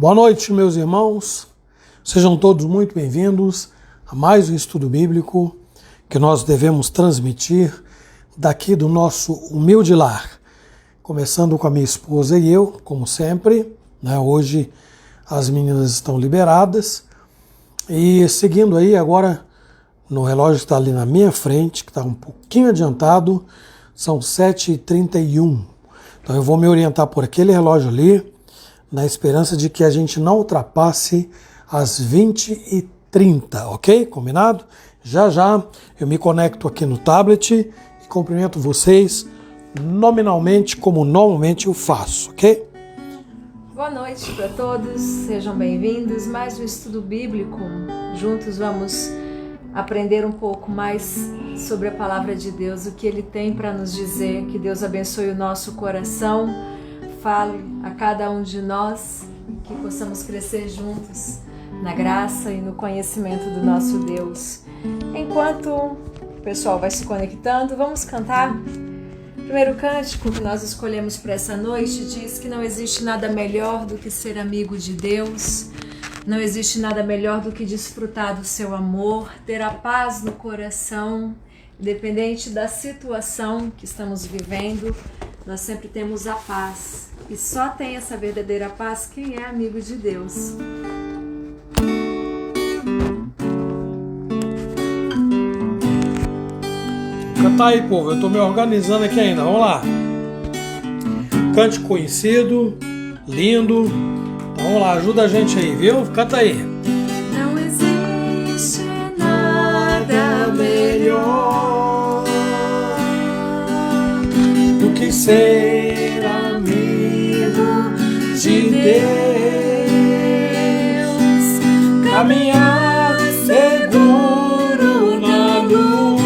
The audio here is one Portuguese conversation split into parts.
Boa noite, meus irmãos. Sejam todos muito bem-vindos a mais um estudo bíblico que nós devemos transmitir daqui do nosso humilde lar. Começando com a minha esposa e eu, como sempre, né? Hoje as meninas estão liberadas. E seguindo aí agora no relógio que está ali na minha frente, que está um pouquinho adiantado, são 7h31. Então eu vou me orientar por aquele relógio ali, na esperança de que a gente não ultrapasse as 20h30, ok? Combinado? Já já eu me conecto aqui no tablet e cumprimento vocês nominalmente como normalmente eu faço, ok? Boa noite para todos, sejam bem-vindos. Mais um estudo bíblico. Juntos vamos aprender um pouco mais sobre a palavra de Deus, o que Ele tem para nos dizer. Que Deus abençoe o nosso coração, fale a cada um de nós, que possamos crescer juntos na graça e no conhecimento do nosso Deus. Enquanto o pessoal vai se conectando, vamos cantar. O primeiro cântico que nós escolhemos para essa noite diz que não existe nada melhor do que ser amigo de Deus, não existe nada melhor do que desfrutar do seu amor, ter a paz no coração, independente da situação que estamos vivendo, nós sempre temos a paz. E só tem essa verdadeira paz quem é amigo de Deus. Canta aí, povo, eu estou me organizando aqui ainda, vamos lá. Cante conhecido, lindo. Então vamos lá, ajuda a gente aí, viu? Canta aí. Não existe nada melhor Do que ser amigo de Deus, caminhar seguro na luz,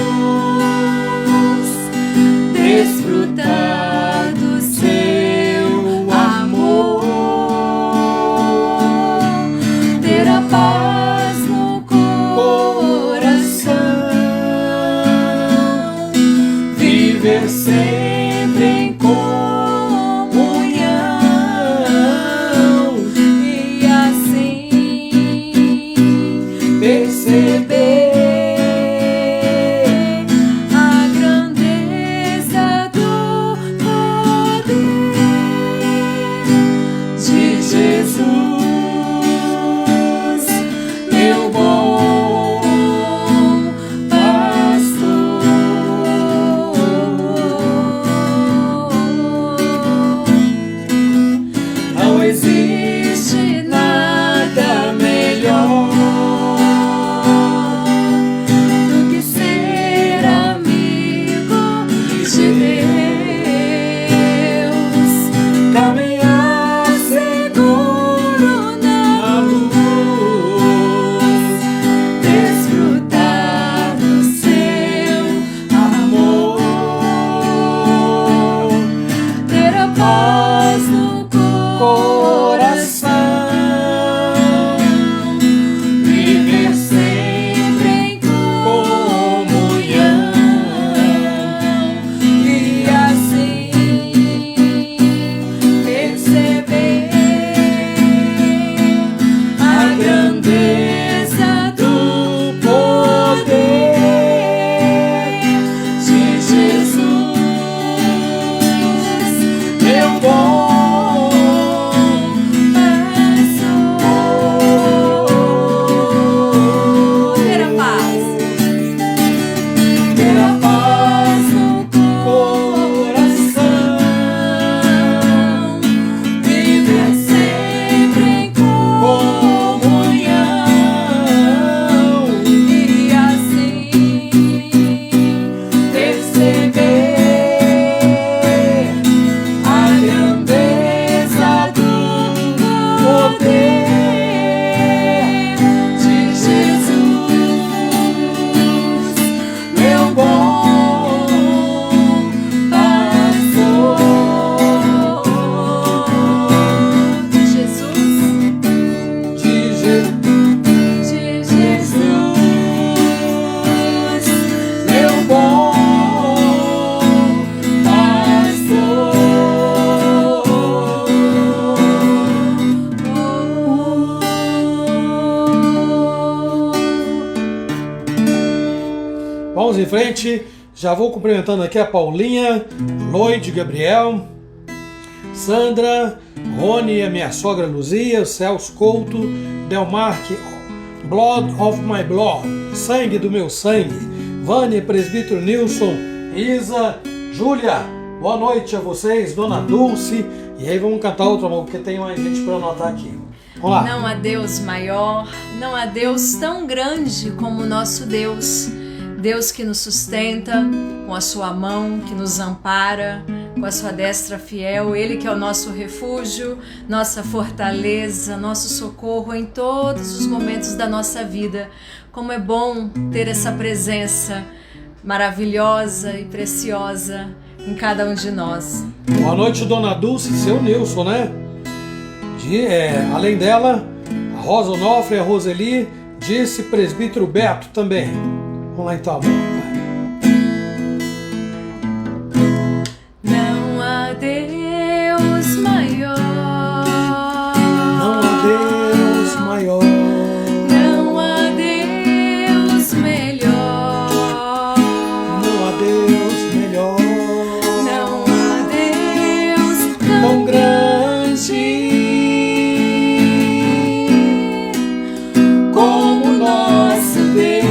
desfrutar do seu amor, ter a paz no coração, viver sempre em comunhão e assim perceber a grandeza do poder de Jesus, meu bom pastor. Não existe nada melhor do que ser amigo de Deus, caminhar seguro Vamos em frente. Já vou cumprimentando aqui a Paulinha, Lloyd, Gabriel, Sandra, Rony, a minha sogra Luzia, Celso Couto, Delmarque, Blood of my blood, sangue do meu sangue, Vânia, presbítero Nilson, Isa, Júlia, boa noite a vocês, Dona Dulce. E aí vamos cantar outro, amor, porque tem mais gente para anotar aqui. Vamos lá. Não há Deus maior, não há Deus tão grande como o nosso Deus. Deus que nos sustenta com a sua mão, que nos ampara com a sua destra fiel. Ele que é o nosso refúgio, nossa fortaleza, nosso socorro em todos os momentos da nossa vida. Como é bom ter essa presença maravilhosa e preciosa em cada um de nós. Boa noite, Dona Dulce e seu Nilson, né? Além dela, a Rosa Onofre, a Roseli, disse presbítero Beto também. Vamos lá então, amor. Não há Deus maior. Não há Deus maior. Não há Deus melhor. Não há Deus melhor. Não há Deus Tão grande como nosso Deus.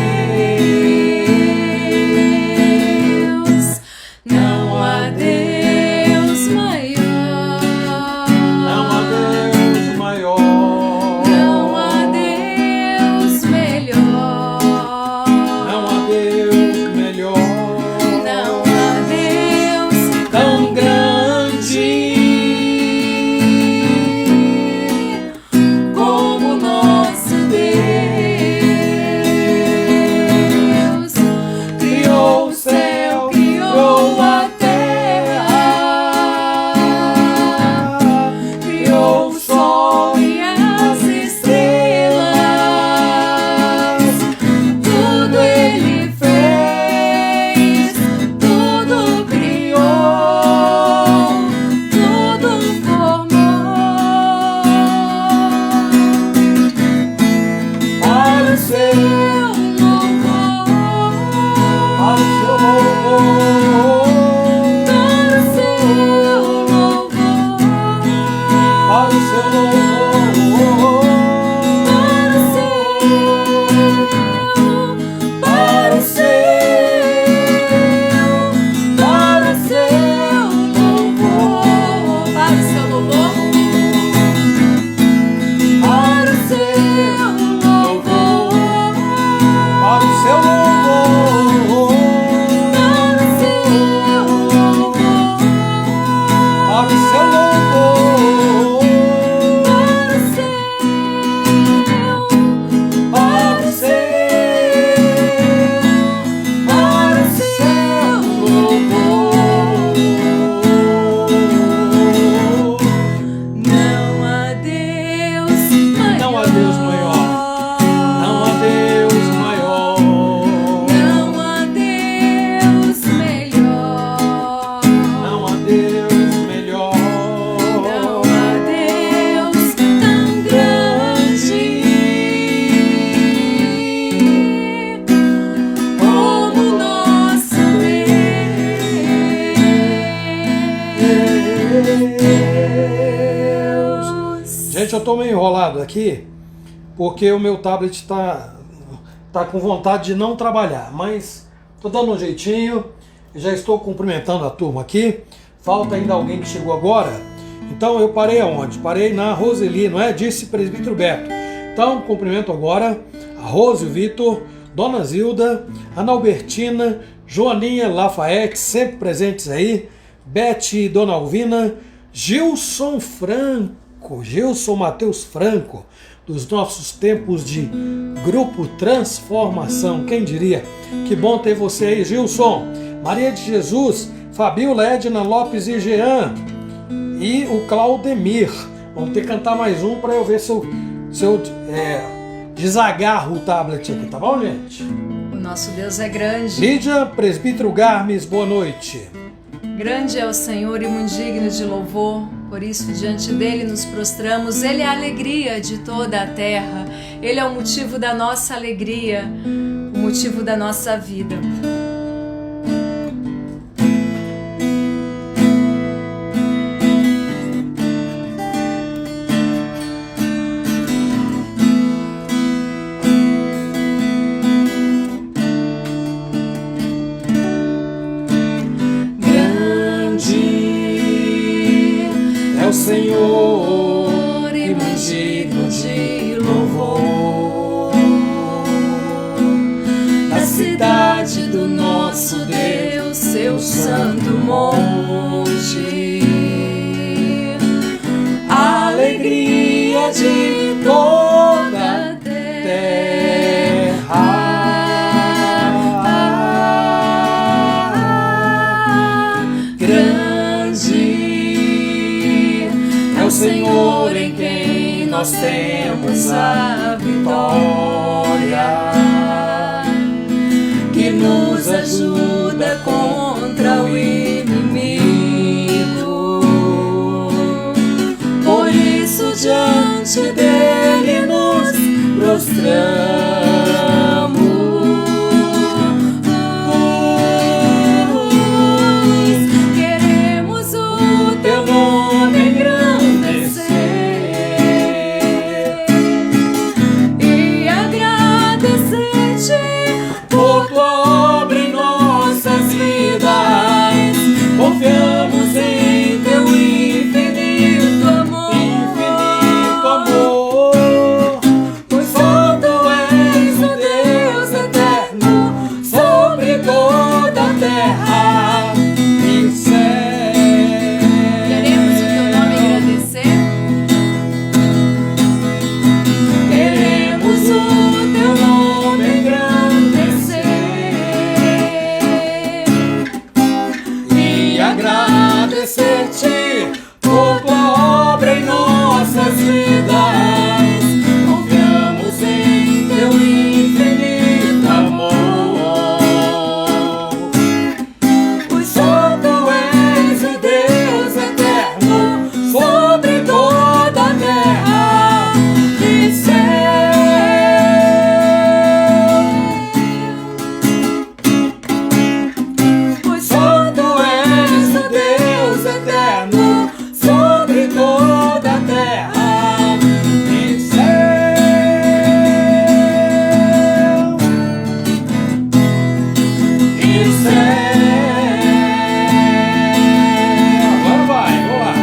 Gente, eu estou meio enrolado aqui porque o meu tablet está com vontade de não trabalhar, mas estou dando um jeitinho, já estou cumprimentando a turma aqui. Falta ainda alguém que chegou agora, então eu parei aonde? Parei na Roseli, não é? Disse presbítero Beto. Então cumprimento agora a Rose, o Vitor, Dona Zilda, Ana Albertina, Joaninha, Lafayette, sempre presentes aí, Beth e Dona Alvina, Gilson Franco, Gilson Matheus Franco, dos nossos tempos de Grupo Transformação, quem diria? Que bom ter você aí, Gilson. Maria de Jesus, Fabiola, Edna Lopes e Jean, e o Claudemir. Vamos ter que cantar mais um para eu ver se eu desagarro o tablet aqui, tá bom, gente? O nosso Deus é grande. Lídia, presbítero Garmes, boa noite. Grande é o Senhor e muito digno de louvor, por isso diante dele nos prostramos. Ele é a alegria de toda a terra, ele é o motivo da nossa alegria, o motivo da nossa vida. digno de louvor. Na cidade do nosso Deus, seu santo monte, a alegria de toda a terra. Grande é o Senhor em quem nós temos a vitória, que nos ajuda contra o inimigo. Por isso diante dele nos prostramos. Queremos o teu nome engrandecer e agradecer-te por tua obra em nossas vidas. Confiamos em teu infinito amor, pois só tu és o Deus eterno sobre toda a terra e céu. Queremos o teu nome agradecer. Queremos o teu nome engrandecer e agradecer-te por tua obra em nossas vidas. Confiamos em teu infinito amor, pois só tu és o Deus eterno sobre toda a terra e céu. Pois só tu és o Deus eterno sobre toda a terra e céu. E céu. Agora vai, vamos lá.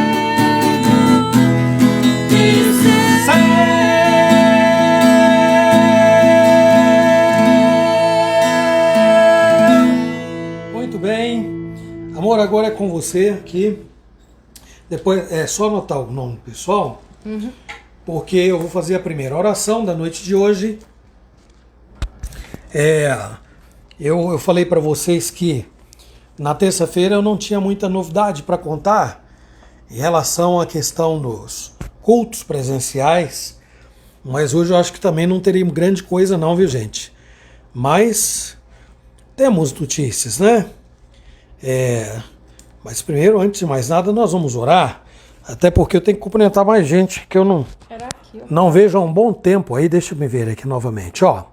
E céu. Muito bem. Amor, agora é com você aqui. Depois é só anotar o nome do pessoal, porque eu vou fazer a primeira oração da noite de hoje. Eu falei para vocês que na terça-feira eu não tinha muita novidade para contar em relação à questão dos cultos presenciais, mas hoje eu acho que também não teríamos grande coisa não, viu, gente? Mas temos notícias, né? Mas primeiro, antes de mais nada, nós vamos orar, até porque eu tenho que cumprimentar mais gente que eu Era aqui, ó. não vejo há um bom tempo. Aí deixa eu me ver aqui novamente, ó.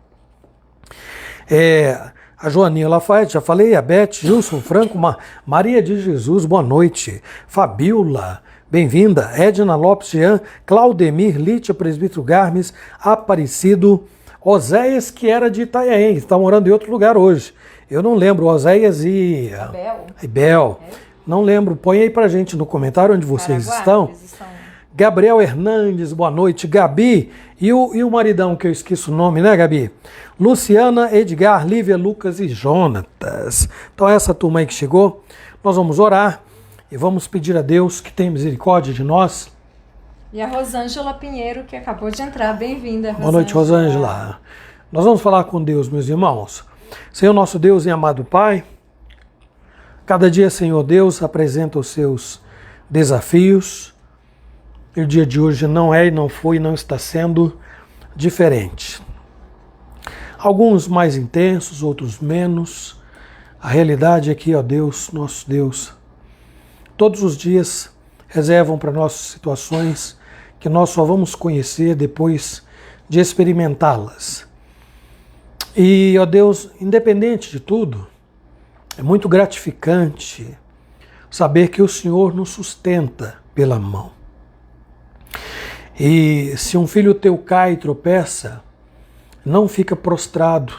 A Joaninha Lafayette, já falei, a Beth, Gilson Franco, Maria de Jesus, boa noite. Fabiola, bem-vinda. Edna Lopes Jean, Claudemir, Lítia, Presbítero Garmes, Aparecido, Oséias, que era de Itanhaém, está morando em outro lugar hoje. Eu não lembro, Oséias e Bel. Não lembro, põe aí pra gente no comentário onde vocês estão. Gabriel Hernandes, boa noite. Gabi, e o maridão que eu esqueço o nome, né, Gabi? Luciana, Edgar, Lívia, Lucas e Jonatas. Então essa turma aí que chegou, nós vamos orar e vamos pedir a Deus que tenha misericórdia de nós. E a Rosângela Pinheiro, que acabou de entrar. Bem-vinda, Rosângela. Boa noite, Rosângela. Nós vamos falar com Deus, meus irmãos. Senhor nosso Deus e amado Pai, cada dia, Senhor Deus, apresenta os seus desafios. E o dia de hoje não é e não foi e não está sendo diferente. Alguns mais intensos, outros menos. A realidade é que, ó Deus, nosso Deus, todos os dias reservam para nós situações que nós só vamos conhecer depois de experimentá-las. E, ó Deus, independente de tudo, é muito gratificante saber que o Senhor nos sustenta pela mão. E se um filho teu cai e tropeça, não fica prostrado,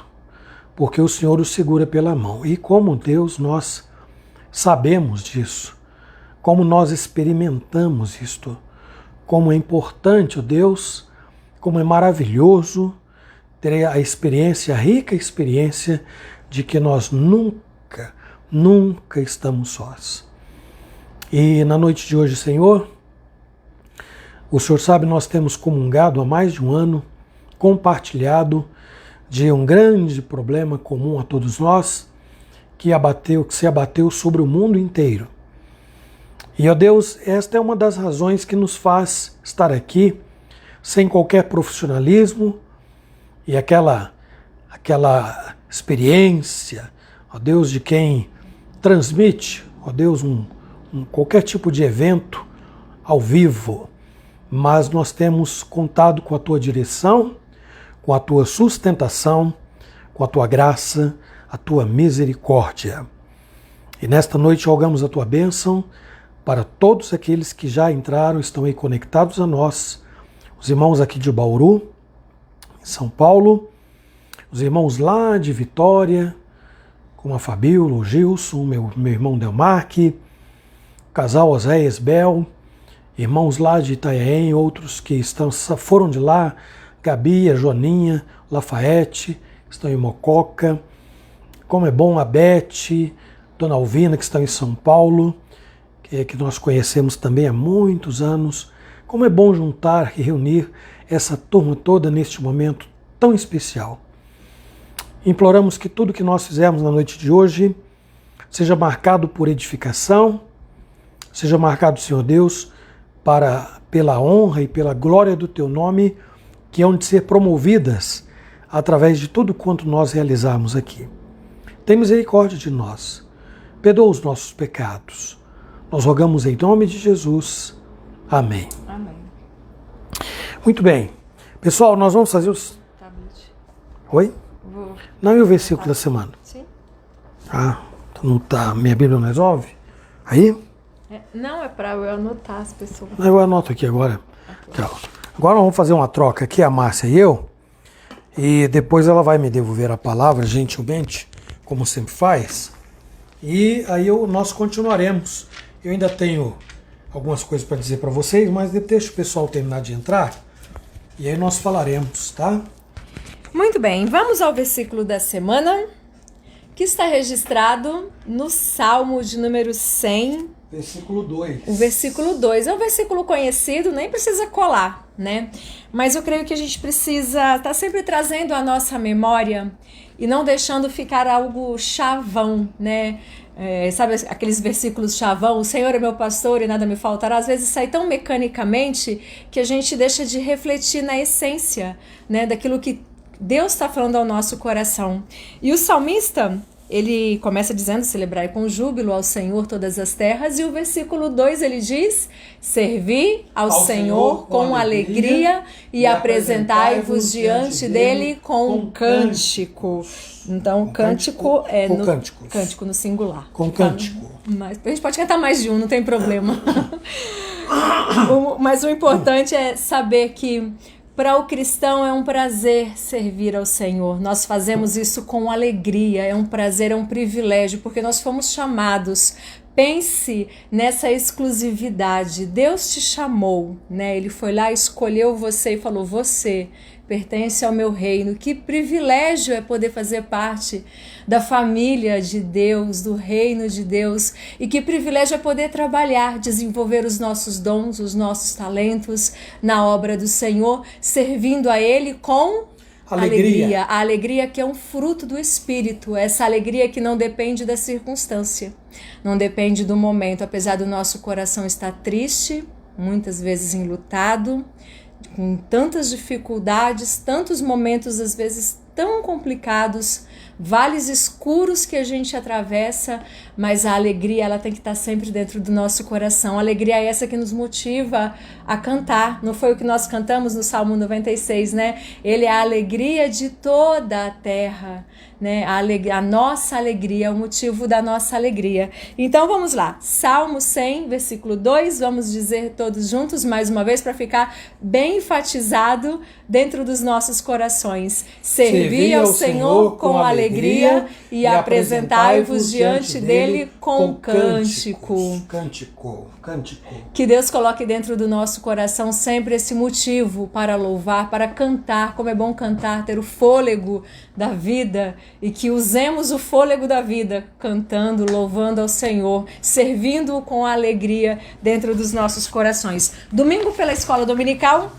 porque o Senhor o segura pela mão. E como Deus, nós sabemos disso, como nós experimentamos isto como é importante, ó Deus, como é maravilhoso ter a experiência, a rica experiência de que nós nunca estamos sós. E na noite de hoje, Senhor, o Senhor sabe, nós temos comungado há mais de um ano, compartilhado de um grande problema comum a todos nós, que se abateu sobre o mundo inteiro. E, ó Deus, esta é uma das razões que nos faz estar aqui sem qualquer profissionalismo e aquela experiência, ó Deus, de quem transmite, ó Deus, qualquer tipo de evento ao vivo. Mas nós temos contado com a Tua direção, com a Tua sustentação, com a Tua graça, a Tua misericórdia. E nesta noite rogamos a Tua bênção para todos aqueles que já entraram, estão aí conectados a nós, os irmãos aqui de Bauru, em São Paulo, os irmãos lá de Vitória, como a Fabíola, o Gilson, meu irmão Delmarque, o casal Oséias Bel, irmãos lá de Itanhaém, outros que foram de lá, Gabi, a Joaninha, Lafayette, estão em Mococa, como é bom a Beth, Dona Alvina, que estão em São Paulo, que nós conhecemos também há muitos anos. Como é bom juntar e reunir essa turma toda neste momento tão especial. Imploramos que tudo que nós fizermos na noite de hoje seja marcado por edificação, seja marcado, Senhor Deus, pela honra e pela glória do Teu nome, que hão de ser promovidas através de tudo quanto nós realizarmos aqui. Tem misericórdia de nós, perdoa os nossos pecados. Nós rogamos em nome de Jesus. Amém. Amém. Muito bem. Pessoal, nós vamos fazer os... Tablet. Oi? Vou. Não, e o versículo da semana? Sim. Ah, não tá, minha Bíblia não resolve? Aí? Não, é para eu anotar as pessoas. Eu anoto aqui agora. Okay. Agora nós vamos fazer uma troca aqui, a Márcia e eu, e depois ela vai me devolver a palavra, gentilmente, como sempre faz, e aí nós continuaremos. Eu ainda tenho algumas coisas para dizer para vocês, mas deixa o pessoal terminar de entrar, e aí nós falaremos, tá? Muito bem, vamos ao versículo da semana, que está registrado no Salmo de número 100, versículo 2. O versículo 2 é um versículo conhecido, nem precisa colar, né? Mas eu creio que a gente precisa estar sempre trazendo a nossa memória e não deixando ficar algo chavão, né? Sabe aqueles versículos chavão? O Senhor é meu pastor e nada me faltará. Às vezes sai tão mecanicamente que a gente deixa de refletir na essência, né? Daquilo que Deus está falando ao nosso coração. E o salmista, ele começa dizendo: celebrai com júbilo ao Senhor todas as terras, e o versículo 2 ele diz: servi ao Senhor com alegria e apresentai-vos diante dele com cântico. Então, cântico é no cântico no singular. Com cântico. Mas a gente pode cantar mais de um, não tem problema. Mas o importante é saber que para o cristão é um prazer servir ao Senhor. Nós fazemos isso com alegria, é um prazer, é um privilégio, porque nós fomos chamados. Pense nessa exclusividade. Deus te chamou, né? Ele foi lá, escolheu você e falou: você pertence ao meu reino. Que privilégio é poder fazer parte da família de Deus, do reino de Deus. E que privilégio é poder trabalhar, desenvolver os nossos dons, os nossos talentos na obra do Senhor, servindo a Ele com alegria. A alegria que é um fruto do Espírito, essa alegria que não depende da circunstância, não depende do momento, apesar do nosso coração estar triste, muitas vezes enlutado, com tantas dificuldades, tantos momentos às vezes tão complicados, vales escuros que a gente atravessa, mas a alegria ela tem que estar sempre dentro do nosso coração. A alegria é essa que nos motiva a cantar. Não foi o que nós cantamos no Salmo 96, né? Ele é a alegria de toda a terra, né? A nossa alegria, o motivo da nossa alegria. Então vamos lá, Salmo 100, versículo 2, vamos dizer todos juntos mais uma vez para ficar bem enfatizado dentro dos nossos corações. Servi Servi ao Senhor com alegria e apresentai-vos diante dele com cântico. Cântico. Que Deus coloque dentro do nosso coração sempre esse motivo para louvar, para cantar. Como é bom cantar, ter o fôlego da vida, e que usemos o fôlego da vida cantando, louvando ao Senhor, servindo-o com alegria dentro dos nossos corações. Domingo, pela escola dominical,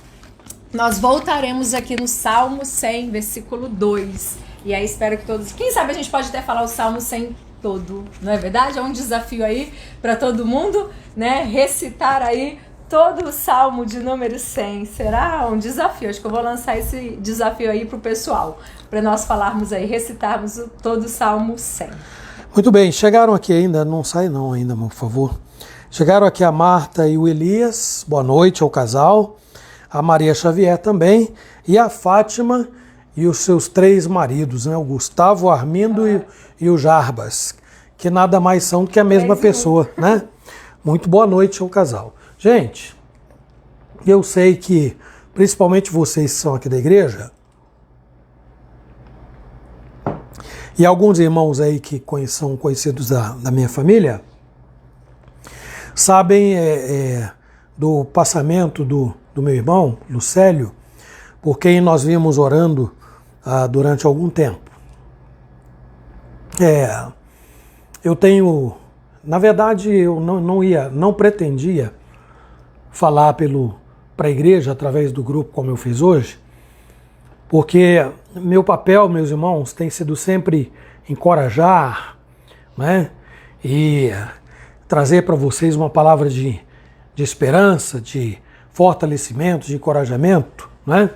nós voltaremos aqui no Salmo 100, versículo 2. E aí espero que todos... Quem sabe a gente pode até falar o Salmo 100 todo, não é verdade? É um desafio aí para todo mundo, né? Recitar aí todo o Salmo de número 100. Será um desafio. Acho que eu vou lançar esse desafio aí pro pessoal, para nós falarmos aí, recitarmos todo o Salmo 100. Muito bem, chegaram aqui ainda, não sai não ainda, por favor. Chegaram aqui a Marta e o Elias, boa noite ao casal. A Maria Xavier também, e a Fátima e os seus 3 maridos, né? O Gustavo, o Armindo e o Jarbas, que nada mais são do que a mesma pessoa, né? Muito boa noite ao casal. Gente, eu sei que, principalmente vocês que são aqui da igreja, e alguns irmãos aí que são conhecidos da minha família, sabem do passamento do meu irmão, Lucélio, por quem nós vimos orando durante algum tempo. Eu tenho, na verdade, eu não pretendia falar para a igreja através do grupo como eu fiz hoje, porque meu papel, meus irmãos, tem sido sempre encorajar, né, e trazer para vocês uma palavra de esperança, de fortalecimento, de encorajamento, né?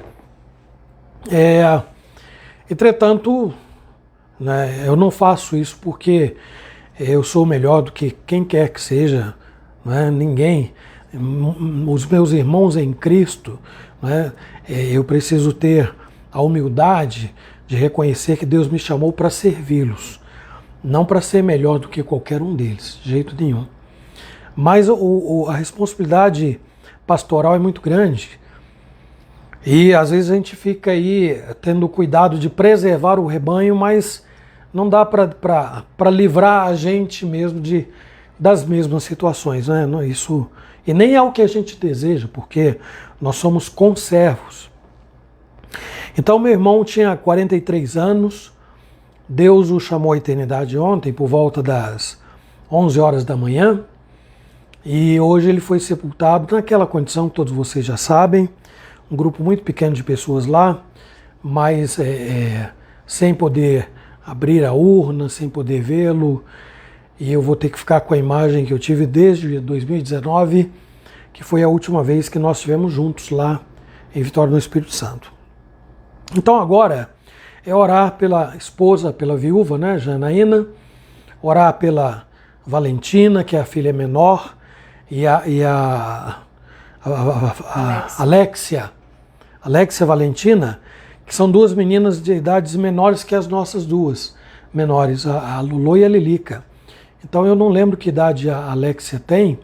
Entretanto, né, eu não faço isso porque eu sou melhor do que quem quer que seja, né? Ninguém. Os meus irmãos em Cristo, né? Eu preciso ter a humildade de reconhecer que Deus me chamou para servi-los, não para ser melhor do que qualquer um deles, de jeito nenhum. Mas a responsabilidade pastoral é muito grande, e às vezes a gente fica aí tendo cuidado de preservar o rebanho, mas não dá para livrar a gente mesmo das mesmas situações, né? Isso, e nem é o que a gente deseja, porque nós somos conservos. Então meu irmão tinha 43 anos, Deus o chamou à eternidade ontem por volta das 11 horas da manhã, e hoje ele foi sepultado naquela condição que todos vocês já sabem, um grupo muito pequeno de pessoas lá, mas sem poder abrir a urna, sem poder vê-lo, e eu vou ter que ficar com a imagem que eu tive desde 2019, que foi a última vez que nós estivemos juntos lá em Vitória do Espírito Santo. Então agora é orar pela esposa, pela viúva, né, Janaína, orar pela Valentina, que é a filha menor, e a Alexia Valentina, que são 2 meninas de idades menores que as nossas 2 menores, a Lulu e a Lilica. Então eu não lembro que idade a Alexia tem,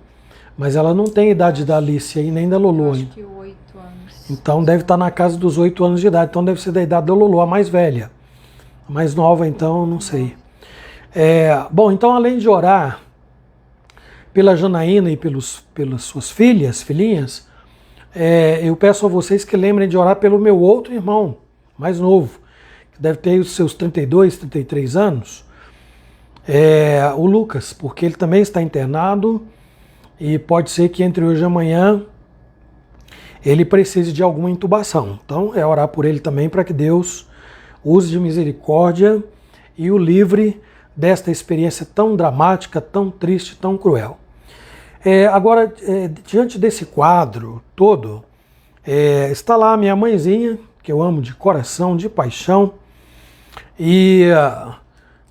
mas ela não tem a idade da Alicia e nem da Lulu. Acho que 8 anos. Então deve estar na casa dos 8 anos de idade, então deve ser da idade da Lulu, a mais velha. A mais nova, então, não sei. Bom, então além de orar pela Janaína e pelas suas filhinhas, eu peço a vocês que lembrem de orar pelo meu outro irmão, mais novo, que deve ter os seus 32, 33 anos, o Lucas, porque ele também está internado e pode ser que entre hoje e amanhã ele precise de alguma intubação. Então é orar por ele também para que Deus use de misericórdia e o livre desta experiência tão dramática, tão triste, tão cruel. Agora, diante desse quadro todo, está lá a minha mãezinha, que eu amo de coração, de paixão, e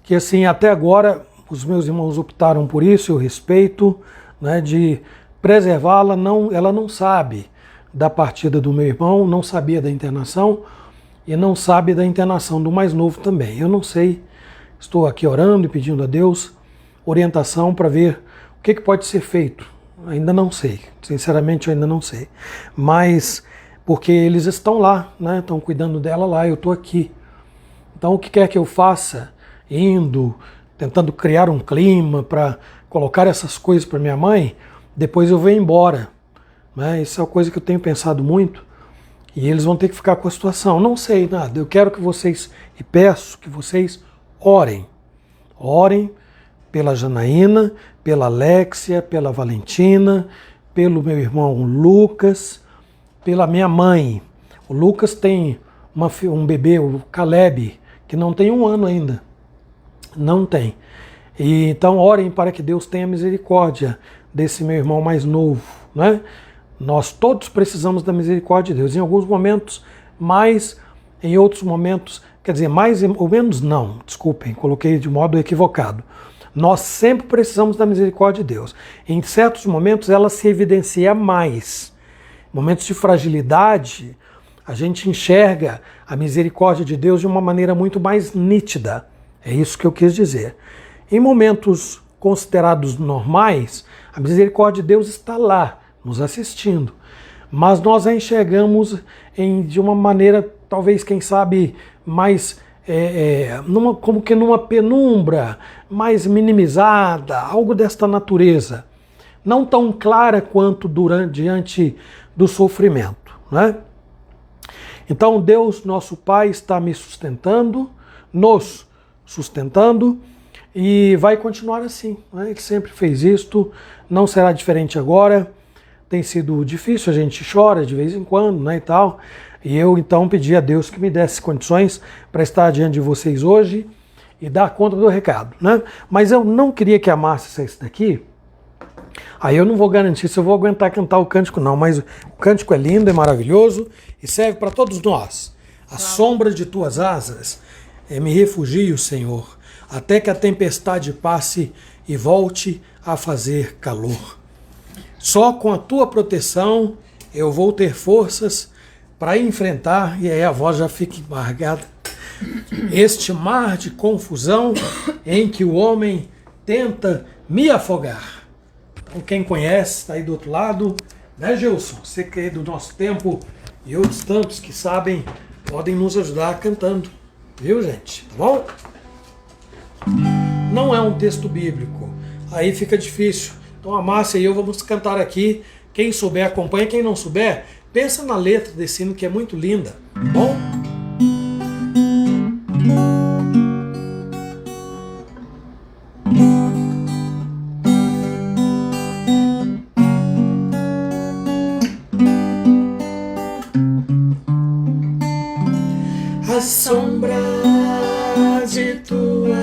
que assim, até agora, os meus irmãos optaram por isso, eu respeito, né, de preservá-la. Ela não sabe da partida do meu irmão, não sabia da internação, e não sabe da internação do mais novo também. Eu não sei, estou aqui orando e pedindo a Deus orientação para ver o que pode ser feito. Ainda não sei, sinceramente eu ainda não sei. Mas porque eles estão lá, né? Estão cuidando dela lá, eu estou aqui. Então, o que quer que eu faça, tentando criar um clima para colocar essas coisas para minha mãe, depois eu venho embora. Né? Isso é uma coisa que eu tenho pensado muito. E eles vão ter que ficar com a situação. Não sei nada. Eu quero que vocês, e peço que vocês orem. Orem pela Janaína, pela Alexia, pela Valentina, pelo meu irmão Lucas, pela minha mãe. O Lucas tem um bebê, o Caleb, que não tem 1 ano ainda. Não tem. E então orem para que Deus tenha misericórdia desse meu irmão mais novo, né? Nós todos precisamos da misericórdia de Deus. Em alguns momentos mais, em outros momentos, quer dizer, mais ou menos não, desculpem, coloquei de modo equivocado. Nós sempre precisamos da misericórdia de Deus. Em certos momentos ela se evidencia mais. Momentos de fragilidade, a gente enxerga a misericórdia de Deus de uma maneira muito mais nítida. É isso que eu quis dizer. Em momentos considerados normais, a misericórdia de Deus está lá, nos assistindo. Mas nós a enxergamos de uma maneira, talvez, quem sabe, mais como que numa penumbra, mais minimizada, algo desta natureza. Não tão clara quanto diante do sofrimento. Né? Então Deus, nosso Pai, está me sustentando, nos sustentando, e vai continuar assim. Né? Ele sempre fez isto, não será diferente agora. Tem sido difícil, a gente chora de vez em quando, né, e tal. E eu então pedi a Deus que me desse condições para estar diante de vocês hoje e dar conta do recado, né? Mas eu não queria que a Márcia saísse daqui. Aí eu não vou garantir se eu vou aguentar cantar o cântico não, mas o cântico é lindo, é maravilhoso e serve para todos nós. A sombra de tuas asas me refugio, Senhor, até que a tempestade passe e volte a fazer calor. Só com a tua proteção eu vou ter forças para enfrentar, e aí a voz já fica embargada, este mar de confusão em que o homem tenta me afogar. Então quem conhece, está aí do outro lado, né, Gilson? Você que é do nosso tempo e outros tantos que sabem, podem nos ajudar cantando, viu, gente? Tá bom? Não é um texto bíblico, aí fica difícil. Então a Márcia e eu vamos cantar aqui. Quem souber acompanha, quem não souber, pensa na letra desse hino que é muito linda. Bom? A sombra de tuas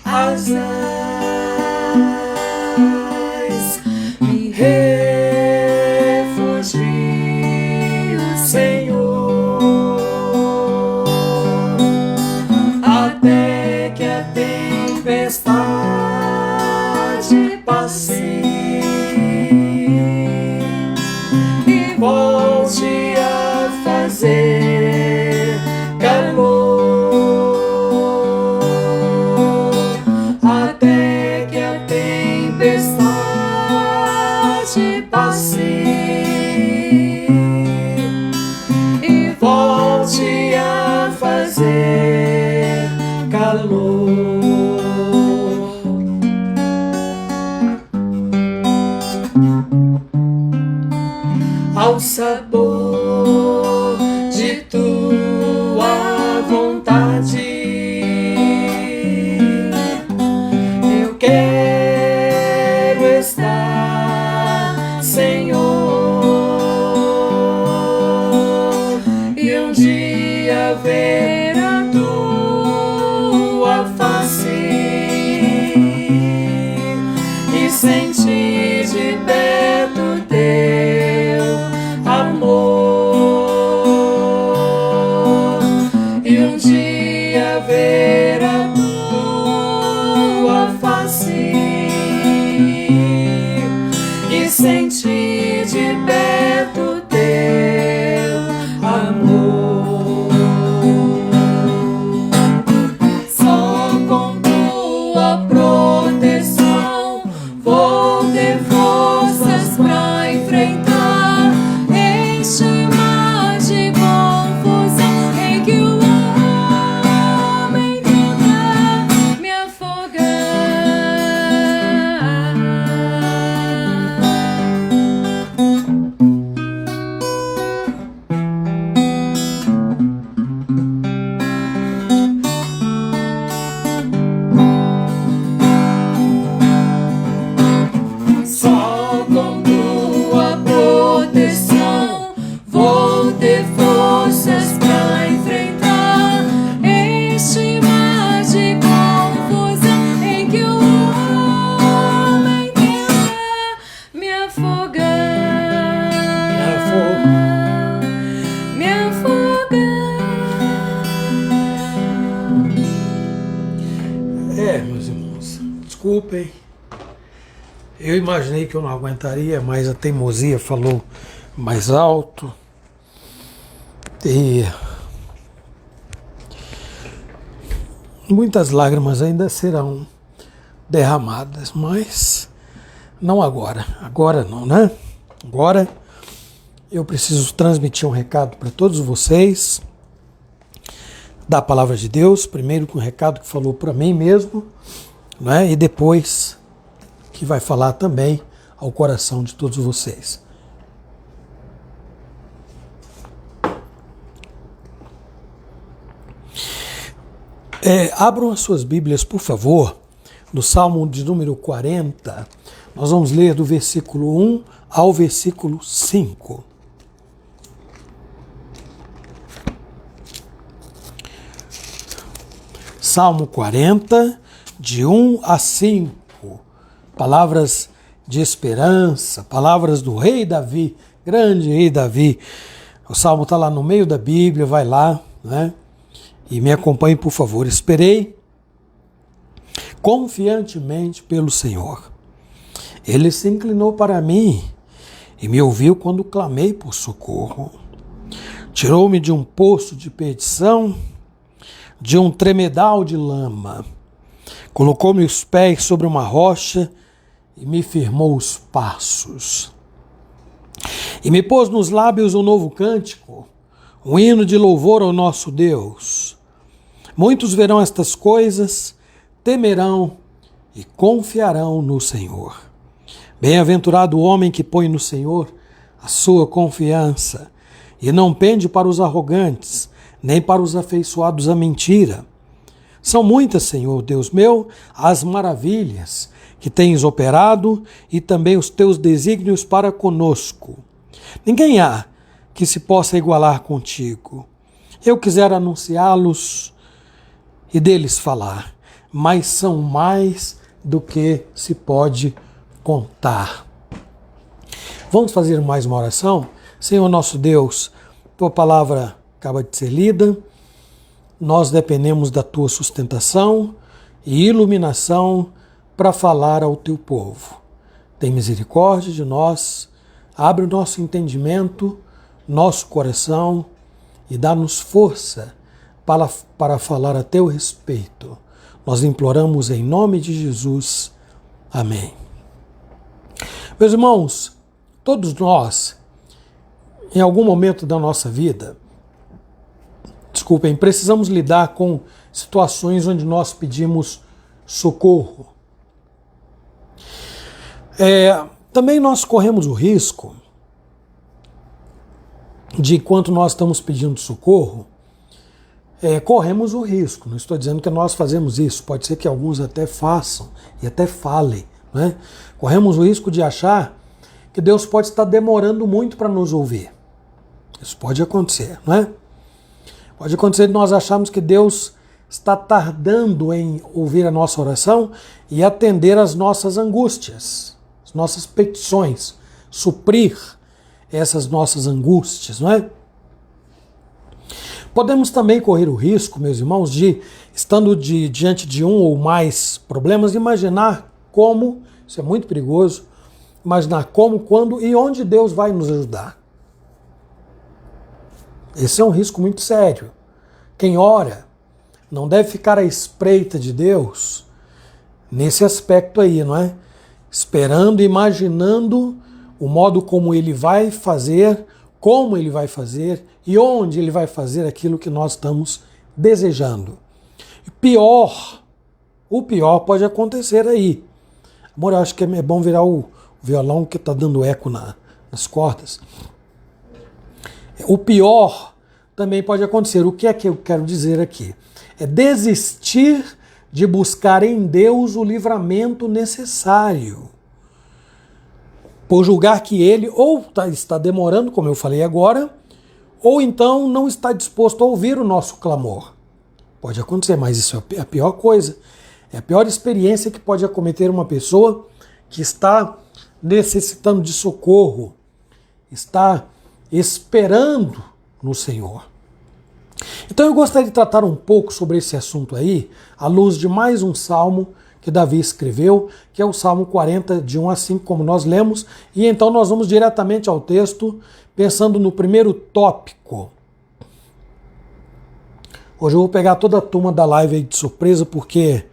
asas me refugio, Senhor, até que a tempestade passe e volte a fazer calor, até que a tempestade passe e volte a fazer calor. Ao sabor de tua vontade eu quero estar, Senhor, e um dia ver a tua face e sentir de perto teu amor, e um dia ver a tua face e sentir de perto teu amor. Só com tua proteção vou ter forças pra enfrentar este mar de confusão em que o desculpem. Eu imaginei que eu não aguentaria, mas a teimosia falou mais alto. E muitas lágrimas ainda serão derramadas, mas não agora. Agora não, né? Agora eu preciso transmitir um recado para todos vocês da palavra de Deus, primeiro com um recado que falou para mim mesmo, né? E depois que vai falar também ao coração de todos vocês. Abram as suas Bíblias, por favor, no Salmo de número 40. Nós vamos ler do versículo 1 ao versículo 5. Salmo 40, de 1 a 5. Palavras de esperança, palavras do rei Davi, grande rei Davi. O Salmo está lá no meio da Bíblia, vai lá, né? E me acompanhe, por favor. Esperei confiantemente pelo Senhor. Ele se inclinou para mim e me ouviu quando clamei por socorro. Tirou-me de um poço de perdição, de um tremedal de lama. Colocou-me os pés sobre uma rocha e me firmou os passos. E me pôs nos lábios um novo cântico, um hino de louvor ao nosso Deus. Muitos verão estas coisas, temerão e confiarão no Senhor. Bem-aventurado o homem que põe no Senhor a sua confiança e não pende para os arrogantes, nem para os afeiçoados à mentira. São muitas, Senhor Deus meu, as maravilhas que tens operado e também os teus desígnios para conosco. Ninguém há que se possa igualar contigo. Eu quisera anunciá-los e deles falar, mas são mais do que se pode contar. Vamos fazer mais uma oração? Senhor nosso Deus, tua palavra acaba de ser lida, nós dependemos da tua sustentação e iluminação para falar ao teu povo. Tem misericórdia de nós, abre o nosso entendimento, nosso coração e dá-nos força para falar a teu respeito. Nós imploramos em nome de Jesus. Amém. Meus irmãos, todos nós, em algum momento da nossa vida, precisamos lidar com situações onde nós pedimos socorro. Também nós corremos o risco de, enquanto nós estamos pedindo socorro, corremos o risco, não estou dizendo que nós fazemos isso, pode ser que alguns até façam e até falem, né? Corremos o risco de achar que Deus pode estar demorando muito para nos ouvir. Isso pode acontecer, não é? Pode acontecer de nós acharmos que Deus está tardando em ouvir a nossa oração e atender às nossas angústias, as nossas petições, suprir essas nossas angústias, não é? Podemos também correr o risco, meus irmãos, de, estando diante de um ou mais problemas, imaginar como, isso é muito perigoso, imaginar como, quando e onde Deus vai nos ajudar. Esse é um risco muito sério. Quem ora não deve ficar à espreita de Deus nesse aspecto aí, não é? Esperando, imaginando o modo como Ele vai fazer, como Ele vai fazer e onde Ele vai fazer aquilo que nós estamos desejando. O pior pode acontecer aí. Amor, eu acho que é bom virar o violão que está dando eco nas cordas. O pior também pode acontecer. O que é que eu quero dizer aqui? É desistir de buscar em Deus o livramento necessário, por julgar que Ele ou está demorando, como eu falei agora, ou então não está disposto a ouvir o nosso clamor. Pode acontecer, mas isso é a pior coisa. É a pior experiência que pode acometer uma pessoa que está necessitando de socorro, está esperando no Senhor. Então eu gostaria de tratar um pouco sobre esse assunto aí, à luz de mais um salmo que Davi escreveu, que é o Salmo 40, de 1 a 5, como nós lemos. E então nós vamos diretamente ao texto, pensando no primeiro tópico. Hoje eu vou pegar toda a turma da live aí de surpresa, porque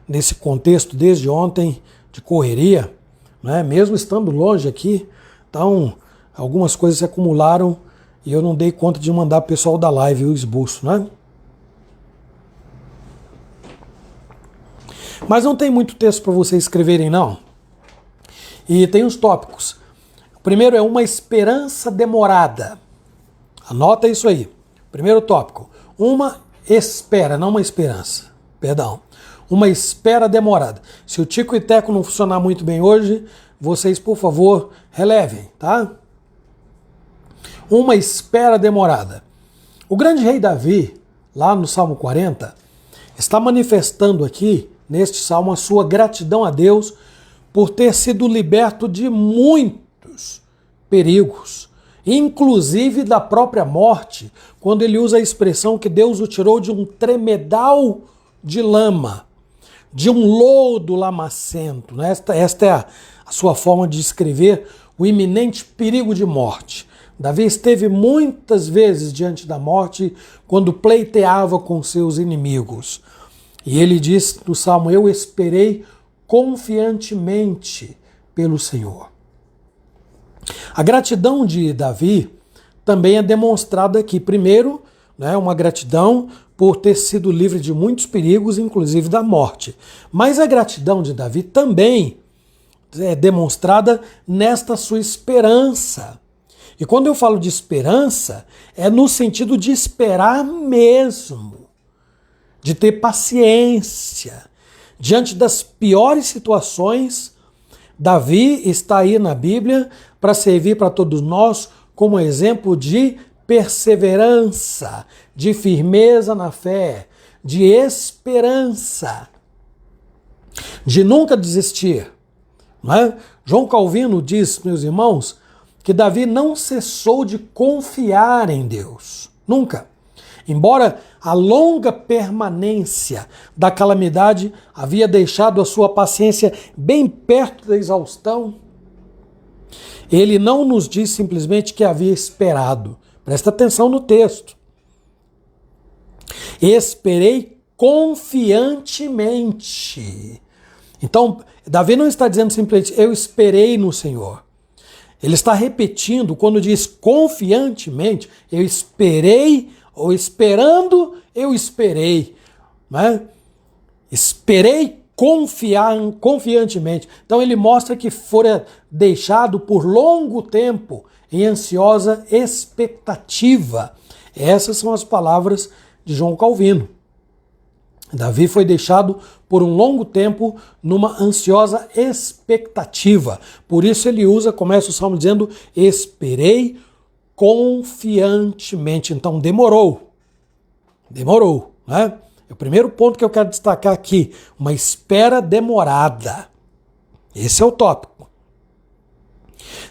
nesse contexto, desde ontem, de correria, né, mesmo estando longe aqui, então algumas coisas se acumularam e eu não dei conta de mandar o pessoal da live o esboço, né? Mas não tem muito texto para vocês escreverem, não. E tem os tópicos. O primeiro é uma esperança demorada. Anota isso aí. Primeiro tópico. Uma espera, não uma esperança. Perdão. Uma espera demorada. Se o Tico e Teco não funcionar muito bem hoje, vocês, por favor, relevem, tá? Uma espera demorada. O grande rei Davi, lá no Salmo 40, está manifestando aqui, neste salmo, a sua gratidão a Deus por ter sido liberto de muitos perigos, inclusive da própria morte, quando ele usa a expressão que Deus o tirou de um tremedal de lama, de um lodo lamacento. Né? Esta é a sua forma de descrever o iminente perigo de morte. Davi esteve muitas vezes diante da morte quando pleiteava com seus inimigos. E ele diz no Salmo, eu esperei confiantemente pelo Senhor. A gratidão de Davi também é demonstrada aqui. Primeiro, né, uma gratidão por ter sido livre de muitos perigos, inclusive da morte. Mas a gratidão de Davi também é demonstrada nesta sua esperança. E quando eu falo de esperança, é no sentido de esperar mesmo, de ter paciência. Diante das piores situações, Davi está aí na Bíblia para servir para todos nós como exemplo de perseverança, de firmeza na fé, de esperança, de nunca desistir. Não é? João Calvino diz, meus irmãos, que Davi não cessou de confiar em Deus. Nunca. Embora a longa permanência da calamidade havia deixado a sua paciência bem perto da exaustão, ele não nos diz simplesmente que havia esperado. Presta atenção no texto. Esperei confiantemente. Então, Davi não está dizendo simplesmente, eu esperei no Senhor. Ele está repetindo, quando diz confiantemente, eu esperei, ou esperando, eu esperei. Né? Esperei confiantemente. Então ele mostra que fora deixado por longo tempo em ansiosa expectativa. Essas são as palavras de João Calvino. Davi foi deixado por um longo tempo numa ansiosa expectativa. Por isso ele começa o salmo dizendo, esperei confiantemente. Então demorou, né? É o primeiro ponto que eu quero destacar aqui, uma espera demorada. Esse é o tópico.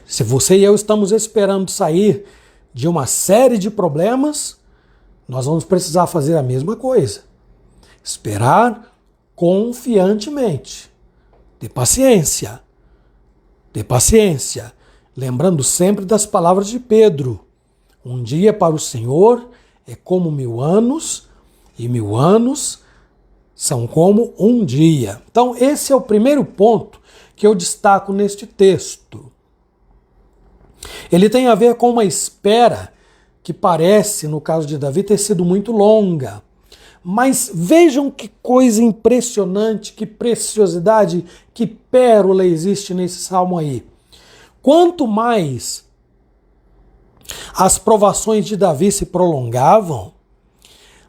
Se você e eu estamos esperando sair de uma série de problemas, nós vamos precisar fazer a mesma coisa. Esperar confiantemente. Ter paciência. Ter paciência. Lembrando sempre das palavras de Pedro. Um dia para o Senhor é como 1000 anos, e 1000 anos são como um dia. Então, esse é o primeiro ponto que eu destaco neste texto. Ele tem a ver com uma espera que parece, no caso de Davi, ter sido muito longa. Mas vejam que coisa impressionante, que preciosidade, que pérola existe nesse salmo aí. Quanto mais as provações de Davi se prolongavam,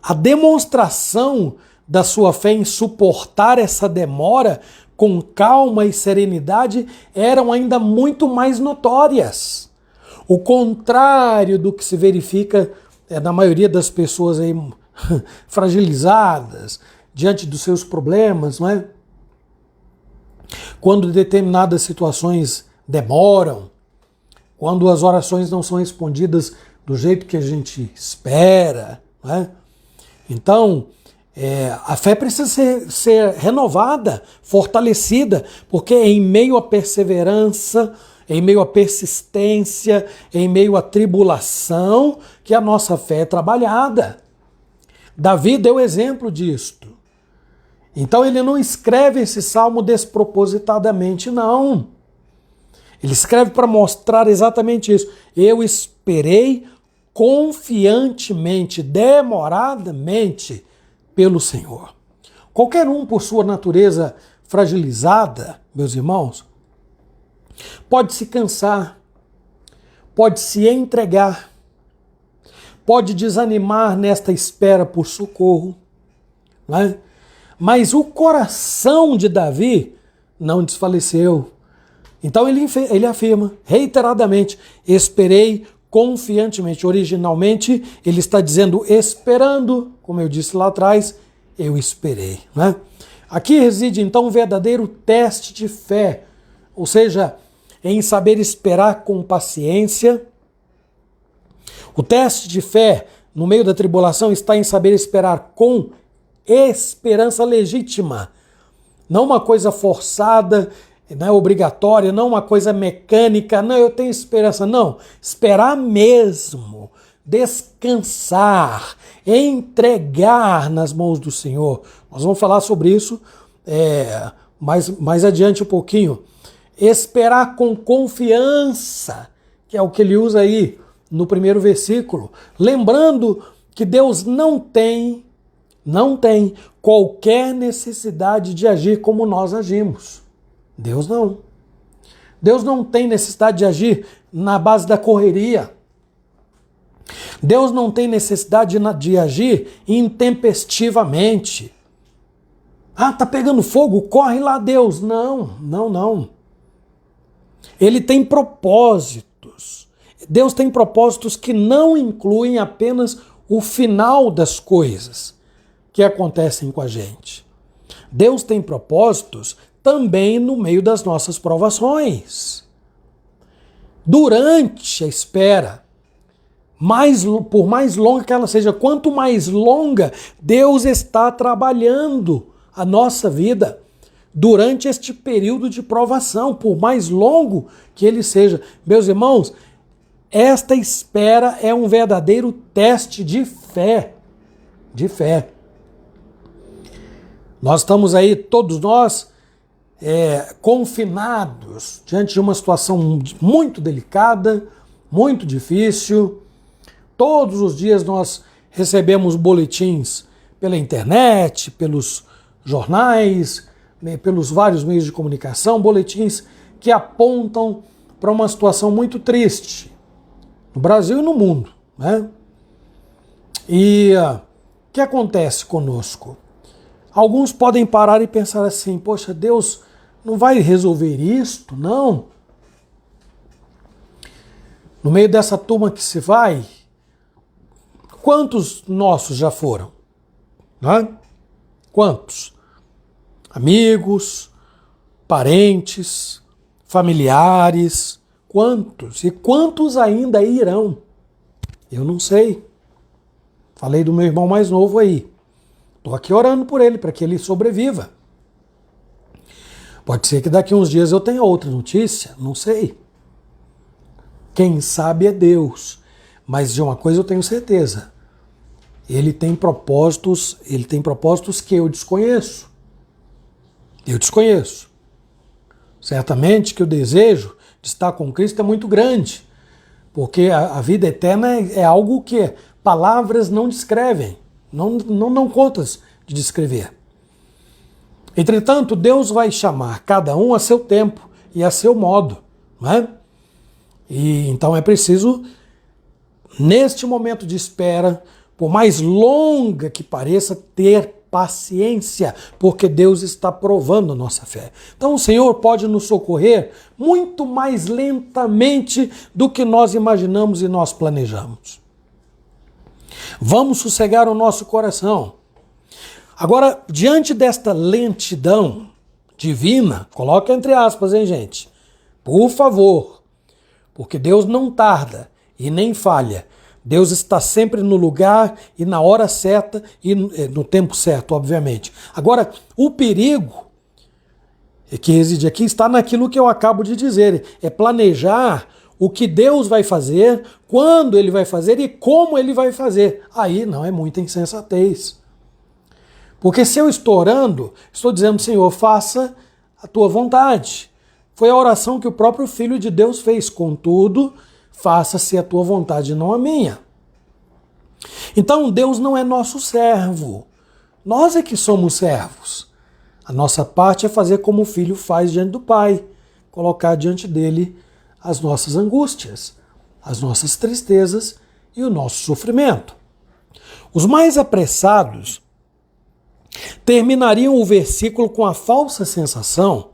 a demonstração da sua fé em suportar essa demora com calma e serenidade eram ainda muito mais notórias. O contrário do que se verifica na maioria das pessoas aí fragilizadas diante dos seus problemas, não é? Quando determinadas situações demoram, quando as orações não são respondidas do jeito que a gente espera, não é? Então, A fé precisa ser renovada, fortalecida, porque é em meio à perseverança, em meio à persistência, em meio à tribulação, que a nossa fé é trabalhada. Davi deu exemplo disto. Então ele não escreve esse salmo despropositadamente, não. Ele escreve para mostrar exatamente isso. Eu esperei confiantemente, demoradamente pelo Senhor. Qualquer um, por sua natureza fragilizada, meus irmãos, pode se cansar, pode se entregar, pode desanimar nesta espera por socorro, né? Mas o coração de Davi não desfaleceu. Então ele afirma reiteradamente: esperei confiantemente. Originalmente ele está dizendo esperando, como eu disse lá atrás, eu esperei, né? Aqui reside então um verdadeiro teste de fé, ou seja, em saber esperar com paciência. O teste de fé no meio da tribulação está em saber esperar com esperança legítima, não uma coisa forçada, não é obrigatória, não uma coisa mecânica, não, eu tenho esperança, não. Esperar mesmo, descansar, entregar nas mãos do Senhor. Nós vamos falar sobre isso mais adiante um pouquinho. Esperar com confiança, que é o que ele usa aí no primeiro versículo. Lembrando que Deus não tem qualquer necessidade de agir como nós agimos. Deus não. Deus não tem necessidade de agir na base da correria. Deus não tem necessidade de agir intempestivamente. Ah, tá pegando fogo, corre lá, Deus. Não. Ele tem propósitos. Deus tem propósitos que não incluem apenas o final das coisas que acontecem com a gente. Deus tem propósitos também no meio das nossas provações. Durante a espera, por mais longa que ela seja, quanto mais longa, Deus está trabalhando a nossa vida durante este período de provação, por mais longo que ele seja. Meus irmãos, esta espera é um verdadeiro teste de fé. De fé. Nós estamos aí, todos nós, confinados diante de uma situação muito delicada, muito difícil. Todos os dias nós recebemos boletins pela internet, pelos jornais, pelos vários meios de comunicação, boletins que apontam para uma situação muito triste no Brasil e no mundo, né? E o que acontece conosco? Alguns podem parar e pensar assim: poxa, Deus não vai resolver isto, não? No meio dessa turma que se vai, quantos nossos já foram? Né? Quantos? Amigos, parentes, familiares, quantos? E quantos ainda irão? Eu não sei. Falei do meu irmão mais novo aí. Estou aqui orando por ele, para que ele sobreviva. Pode ser que daqui a uns dias eu tenha outra notícia, não sei. Quem sabe é Deus. Mas de uma coisa eu tenho certeza. Ele tem propósitos que eu desconheço. Eu desconheço. Certamente que o desejo de estar com Cristo é muito grande, porque a vida eterna é algo que palavras não descrevem, não dão contas de descrever. Entretanto, Deus vai chamar cada um a seu tempo e a seu modo, não é? E então é preciso, neste momento de espera, por mais longa que pareça, ter paciência, porque Deus está provando a nossa fé. Então o Senhor pode nos socorrer muito mais lentamente do que nós imaginamos e nós planejamos. Vamos sossegar o nosso coração. Agora, diante desta lentidão divina, coloca entre aspas, hein, gente? Por favor, porque Deus não tarda e nem falha. Deus está sempre no lugar e na hora certa e no tempo certo, obviamente. Agora, o perigo que reside aqui está naquilo que eu acabo de dizer, é planejar o que Deus vai fazer, quando Ele vai fazer e como Ele vai fazer. Aí não é muita insensatez. Porque se eu estou orando, estou dizendo, Senhor, faça a tua vontade. Foi a oração que o próprio Filho de Deus fez. Contudo, faça-se a tua vontade, não a minha. Então Deus não é nosso servo. Nós é que somos servos. A nossa parte é fazer como o filho faz diante do pai. Colocar diante dele as nossas angústias, as nossas tristezas e o nosso sofrimento. Os mais apressados terminariam o versículo com a falsa sensação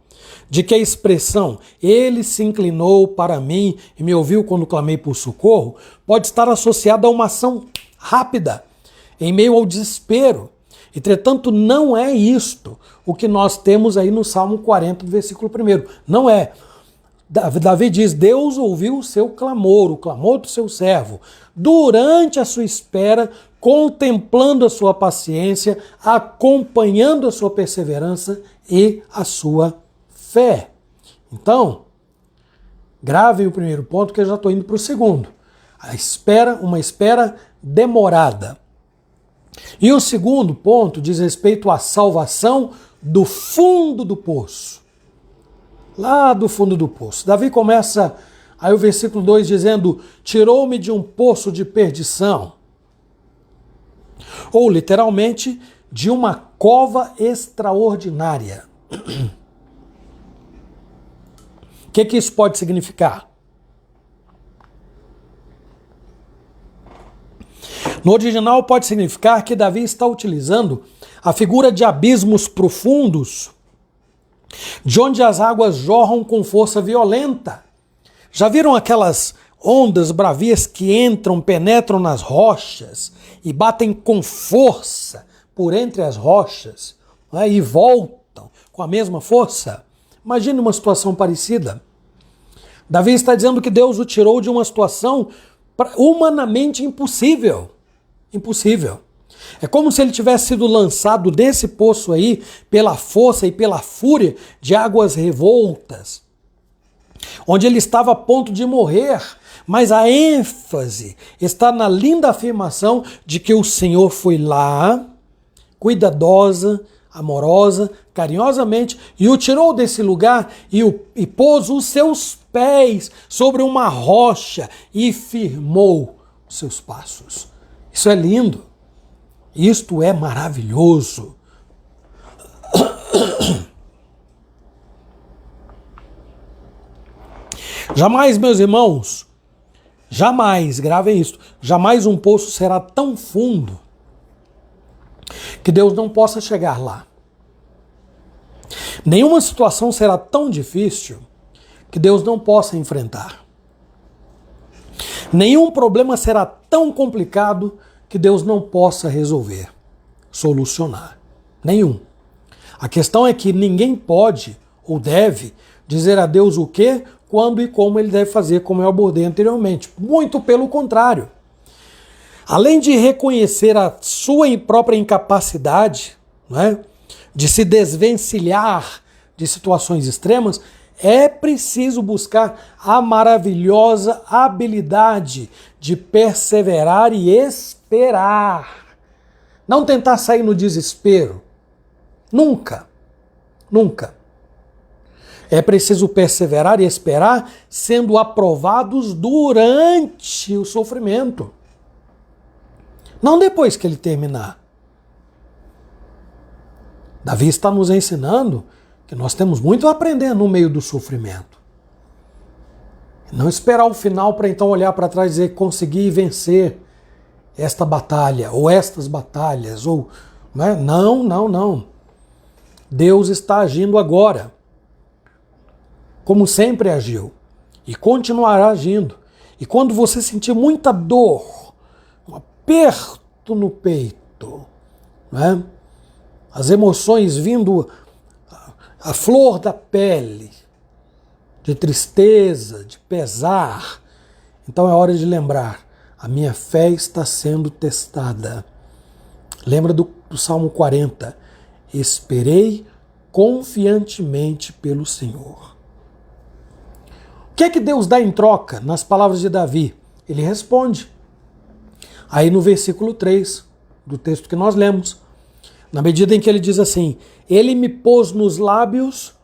de que a expressão "ele se inclinou para mim e me ouviu quando clamei por socorro" pode estar associada a uma ação rápida, em meio ao desespero. Entretanto, não é isto o que nós temos aí no Salmo 40, versículo 1. Não é. Davi diz, Deus ouviu o seu clamor, o clamor do seu servo, durante a sua espera, contemplando a sua paciência, acompanhando a sua perseverança e a sua fé. Então, gravem o primeiro ponto que eu já estou indo para o segundo. A espera, uma espera demorada. E o segundo ponto diz respeito à salvação do fundo do poço. Lá do fundo do poço. Davi começa aí o versículo 2 dizendo, tirou-me de um poço de perdição. Ou literalmente, de uma cova extraordinária. O que isso pode significar? No original pode significar que Davi está utilizando a figura de abismos profundos, de onde as águas jorram com força violenta. Já viram aquelas ondas bravias que entram, penetram nas rochas e batem com força por entre as rochas, né, e voltam com a mesma força? Imagine uma situação parecida. Davi está dizendo que Deus o tirou de uma situação humanamente impossível. Impossível. É como se ele tivesse sido lançado desse poço aí pela força e pela fúria de águas revoltas, onde ele estava a ponto de morrer, mas a ênfase está na linda afirmação de que o Senhor foi lá, cuidadosa, amorosa, carinhosamente, e o tirou desse lugar e pôs os seus pés sobre uma rocha e firmou os seus passos. Isso é lindo. Isto é maravilhoso. Jamais, meus irmãos, jamais, gravem isso, jamais um poço será tão fundo que Deus não possa chegar lá. Nenhuma situação será tão difícil que Deus não possa enfrentar. Nenhum problema será tão complicado que Deus não possa resolver, solucionar. Nenhum. A questão é que ninguém pode ou deve dizer a Deus o que, quando e como ele deve fazer, como eu abordei anteriormente. Muito pelo contrário. Além de reconhecer a sua própria incapacidade, não é, de se desvencilhar de situações extremas, é preciso buscar a maravilhosa habilidade de perseverar e esperar. Não tentar sair no desespero. Nunca. Nunca. É preciso perseverar e esperar, sendo aprovados durante o sofrimento. Não depois que ele terminar. Davi está nos ensinando que nós temos muito a aprender no meio do sofrimento. Não esperar o final para então olhar para trás e dizer que consegui vencer esta batalha, ou estas batalhas, ou... Não. Deus está agindo agora, como sempre agiu, e continuará agindo. E quando você sentir muita dor, um aperto no peito, né? As emoções vindo à flor da pele, de tristeza, de pesar, então é hora de lembrar, a minha fé está sendo testada. Lembra do Salmo 40? Esperei confiantemente pelo Senhor. O que é que Deus dá em troca nas palavras de Davi? Ele responde. Aí no versículo 3 do texto que nós lemos, na medida em que ele diz assim, ele me pôs nos lábios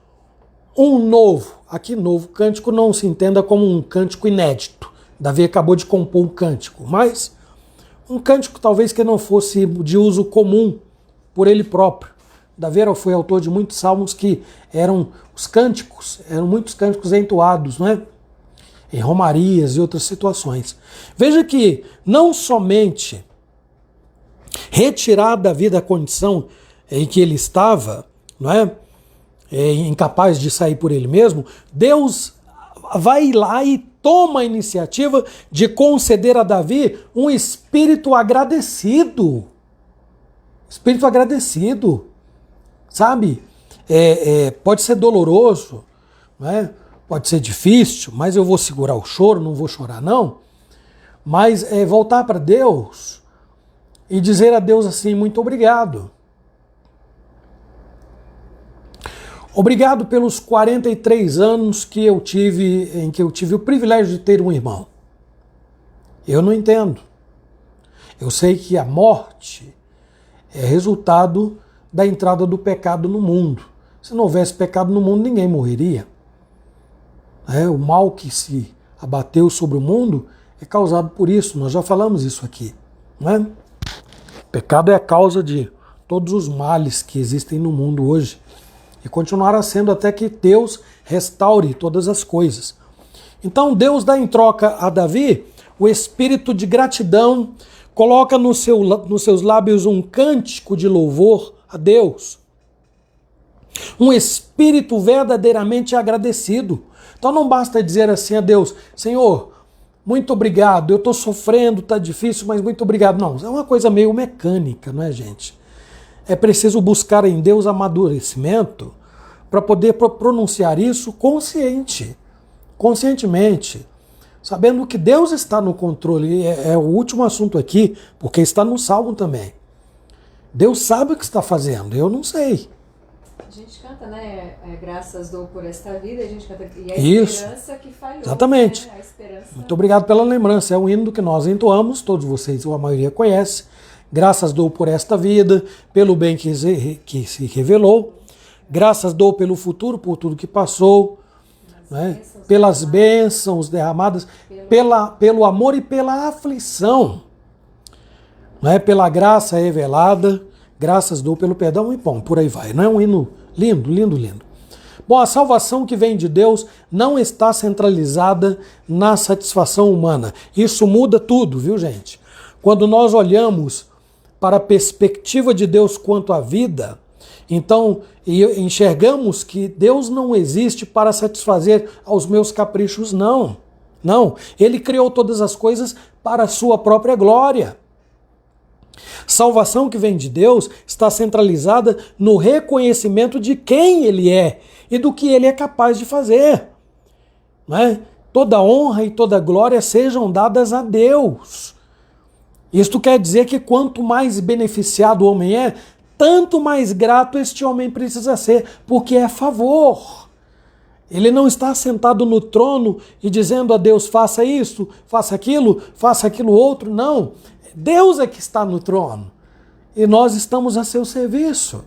um novo, aqui novo cântico não se entenda como um cântico inédito. Davi acabou de compor um cântico, mas um cântico talvez que não fosse de uso comum por ele próprio. Davi foi autor de muitos salmos que eram muitos cânticos entoados, não é? Em romarias e outras situações. Veja que não somente retirar Davi da condição em que ele estava, não é? Incapaz de sair por ele mesmo, Deus vai lá e toma a iniciativa de conceder a Davi um espírito agradecido. Espírito agradecido, sabe? Pode ser doloroso, não é? Pode ser difícil, mas eu vou segurar o choro, não vou chorar não. Mas voltar para Deus e dizer a Deus assim, muito obrigado. Obrigado pelos 43 anos em que eu tive o privilégio de ter um irmão. Eu não entendo. Eu sei que a morte é resultado da entrada do pecado no mundo. Se não houvesse pecado no mundo, ninguém morreria. O mal que se abateu sobre o mundo é causado por isso. Nós já falamos isso aqui. Não é? Pecado é a causa de todos os males que existem no mundo hoje. E continuará sendo até que Deus restaure todas as coisas. Então Deus dá em troca a Davi o espírito de gratidão, coloca nos seus lábios um cântico de louvor a Deus. Um espírito verdadeiramente agradecido. Então não basta dizer assim a Deus, Senhor, muito obrigado, eu estou sofrendo, está difícil, mas muito obrigado. Não, é uma coisa meio mecânica, não é, gente? É preciso buscar em Deus amadurecimento para poder pronunciar isso conscientemente, sabendo que Deus está no controle. É o último assunto aqui, porque está no Salmo também. Deus sabe o que está fazendo, eu não sei. A gente canta, né? Graças dou por esta vida, a gente canta. E a esperança que falhou. Exatamente. Né? A esperança... Muito obrigado pela lembrança. É um hino que nós entoamos, todos vocês, ou a maioria conhece. Graças dou por esta vida, pelo bem que se revelou. Graças dou pelo futuro, por tudo que passou. Né? Pelas bênçãos derramadas, pelo amor e pela aflição. Né? Pela graça revelada. Graças dou pelo perdão e bom, por aí vai. Não é um hino lindo, lindo, lindo. Bom, a salvação que vem de Deus não está centralizada na satisfação humana. Isso muda tudo, viu, gente? Quando nós olhamos para a perspectiva de Deus quanto à vida, então enxergamos que Deus não existe para satisfazer aos meus caprichos, não. Não, Ele criou todas as coisas para a sua própria glória. Salvação que vem de Deus está centralizada no reconhecimento de quem Ele é e do que Ele é capaz de fazer. Né? Toda honra e toda glória sejam dadas a Deus. Isto quer dizer que quanto mais beneficiado o homem é, tanto mais grato este homem precisa ser, porque é favor. Ele não está sentado no trono e dizendo a Deus, faça isso, faça aquilo outro, não. Deus é que está no trono e nós estamos a seu serviço.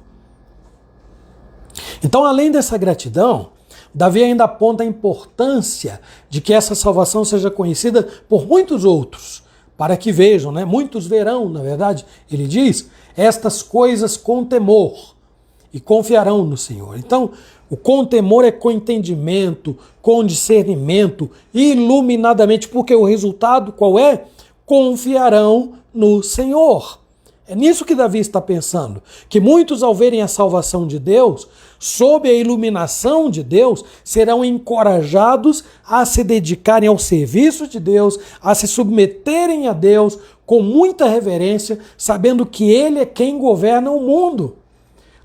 Então, além dessa gratidão, Davi ainda aponta a importância de que essa salvação seja conhecida por muitos outros, para que vejam, né? Muitos verão, na verdade, ele diz, estas coisas com temor e confiarão no Senhor. Então, o com temor é com entendimento, com discernimento, iluminadamente, porque o resultado qual é? Confiarão no Senhor. É nisso que Davi está pensando, que muitos ao verem a salvação de Deus, sob a iluminação de Deus, serão encorajados a se dedicarem ao serviço de Deus, a se submeterem a Deus com muita reverência, sabendo que Ele é quem governa o mundo,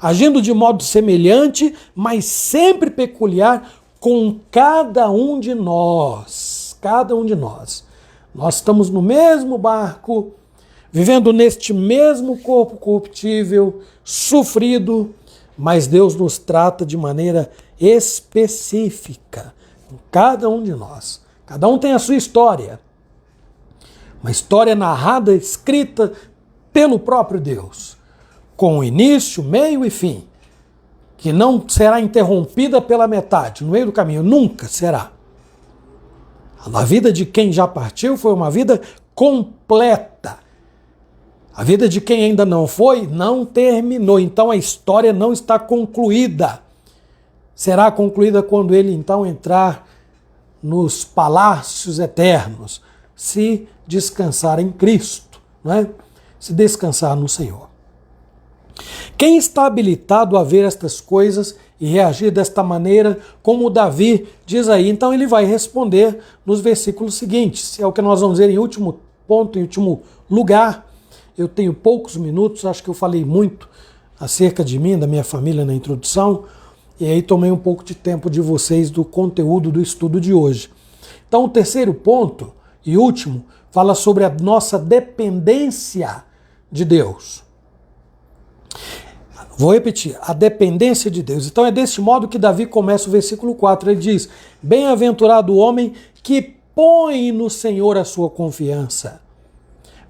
agindo de modo semelhante, mas sempre peculiar com cada um de nós. Cada um de nós. Nós estamos no mesmo barco, vivendo neste mesmo corpo corruptível, sofrido, mas Deus nos trata de maneira específica, com cada um de nós. Cada um tem a sua história. Uma história narrada, escrita pelo próprio Deus, com início, meio e fim, que não será interrompida pela metade, no meio do caminho, nunca será. A vida de quem já partiu foi uma vida completa. A vida de quem ainda não foi, não terminou. Então a história não está concluída. Será concluída quando ele então entrar nos palácios eternos, se descansar em Cristo, não é? Se descansar no Senhor. Quem está habilitado a ver estas coisas e reagir desta maneira, como Davi diz aí? Então ele vai responder nos versículos seguintes. É o que nós vamos ver em último ponto, em último lugar. Eu tenho poucos minutos, acho que eu falei muito acerca de mim, da minha família na introdução, e aí tomei um pouco de tempo de vocês do conteúdo do estudo de hoje. Então o terceiro ponto e último fala sobre a nossa dependência de Deus. Vou repetir, a dependência de Deus. Então é desse modo que Davi começa o versículo 4. Ele diz: bem-aventurado o homem que põe no Senhor a sua confiança.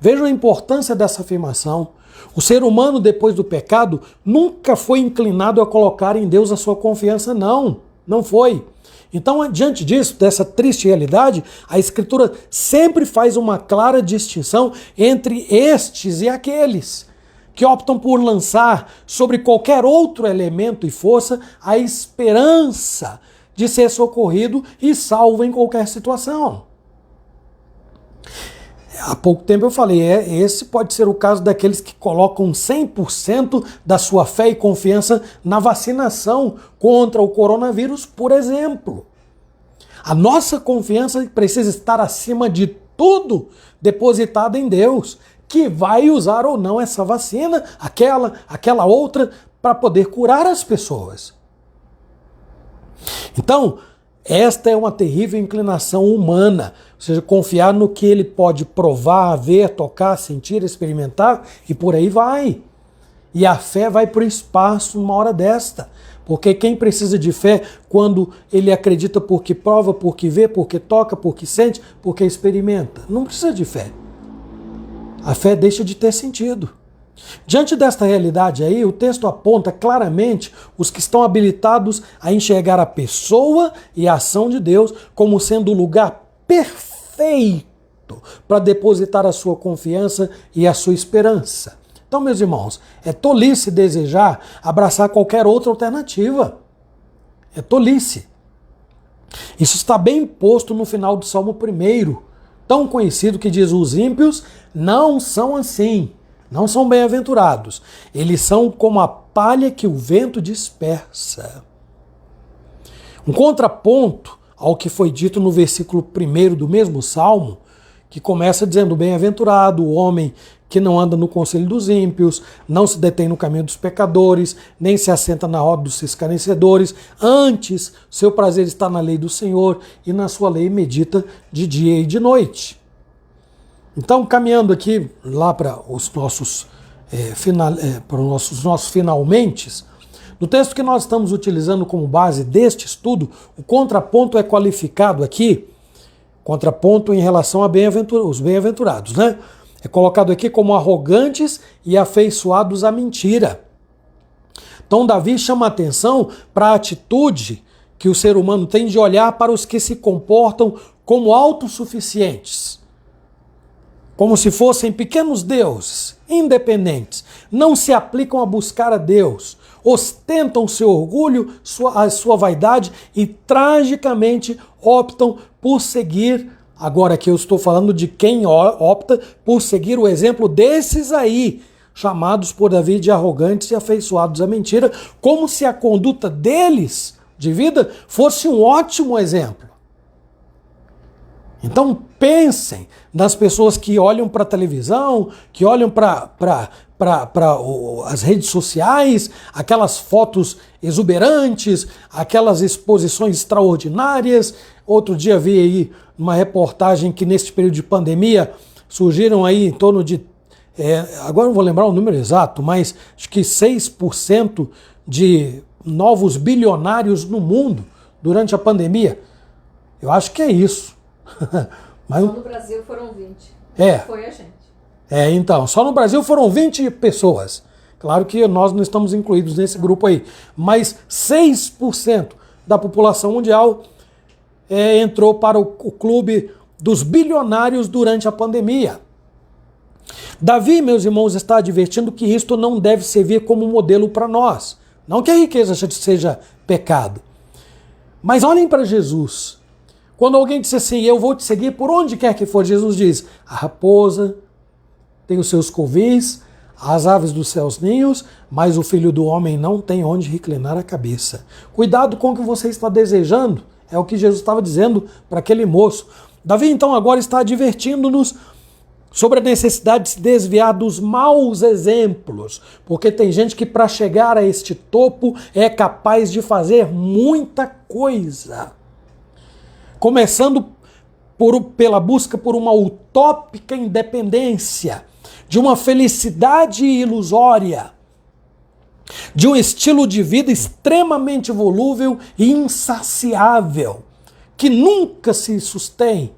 Vejam a importância dessa afirmação. O ser humano, depois do pecado, nunca foi inclinado a colocar em Deus a sua confiança, não foi. Então, diante disso, dessa triste realidade, a Escritura sempre faz uma clara distinção entre estes e aqueles que optam por lançar sobre qualquer outro elemento e força a esperança de ser socorrido e salvo em qualquer situação. Há pouco tempo eu falei, esse pode ser o caso daqueles que colocam 100% da sua fé e confiança na vacinação contra o coronavírus, por exemplo. A nossa confiança precisa estar acima de tudo depositada em Deus, que vai usar ou não essa vacina, aquela outra, para poder curar as pessoas. Então, esta é uma terrível inclinação humana, ou seja, confiar no que ele pode provar, ver, tocar, sentir, experimentar, e por aí vai. E a fé vai para o espaço numa hora desta, porque quem precisa de fé quando ele acredita porque prova, porque vê, porque toca, porque sente, porque experimenta? Não precisa de fé. A fé deixa de ter sentido. Diante desta realidade aí, o texto aponta claramente os que estão habilitados a enxergar a pessoa e a ação de Deus como sendo o lugar perfeito para depositar a sua confiança e a sua esperança. Então, meus irmãos, é tolice desejar abraçar qualquer outra alternativa. É tolice. Isso está bem posto no final do Salmo 1, tão conhecido, que diz: os ímpios não são assim, não são bem-aventurados. Eles são como a palha que o vento dispersa. Um contraponto ao que foi dito no versículo 1 do mesmo Salmo, que começa dizendo: bem-aventurado o homem que não anda no conselho dos ímpios, não se detém no caminho dos pecadores, nem se assenta na roda dos escarnecedores, antes seu prazer está na lei do Senhor e na sua lei medita de dia e de noite. Então, caminhando aqui lá para os nossos finalmente, no texto que nós estamos utilizando como base deste estudo, o contraponto é qualificado aqui, contraponto em relação aos bem-aventurados, né? É colocado aqui como arrogantes e afeiçoados à mentira. Então Davi chama a atenção para a atitude que o ser humano tem de olhar para os que se comportam como autossuficientes, como se fossem pequenos deuses, independentes, não se aplicam a buscar a Deus, ostentam seu orgulho, a sua vaidade e tragicamente optam por seguir. Agora aqui eu estou falando de quem opta por seguir o exemplo desses aí, chamados por Davi de arrogantes e afeiçoados à mentira, como se a conduta deles de vida fosse um ótimo exemplo. Então pensem nas pessoas que olham para a televisão, que olham para as redes sociais, aquelas fotos exuberantes, aquelas exposições extraordinárias. Outro dia vi aí numa reportagem que neste período de pandemia surgiram aí em torno de, agora não vou lembrar o número exato, mas acho que 6% de novos bilionários no mundo durante a pandemia. Eu acho que é isso. Mas, só no Brasil foram 20. Foi a gente. Então, só no Brasil foram 20 pessoas. Claro que nós não estamos incluídos nesse grupo aí. Mas 6% da população mundial entrou para o clube dos bilionários durante a pandemia. Davi, meus irmãos, está advertindo que isto não deve servir como modelo para nós. Não que a riqueza seja pecado. Mas olhem para Jesus. Quando alguém diz assim, eu vou te seguir por onde quer que for, Jesus diz, a raposa tem os seus covis, as aves dos céus ninhos, mas o filho do homem não tem onde reclinar a cabeça. Cuidado com o que você está desejando, é o que Jesus estava dizendo para aquele moço. Davi então agora está advertindo-nos sobre a necessidade de se desviar dos maus exemplos, porque tem gente que para chegar a este topo é capaz de fazer muita coisa. Começando pela busca por uma utópica independência, de uma felicidade ilusória, de um estilo de vida extremamente volúvel e insaciável, que nunca se sustém,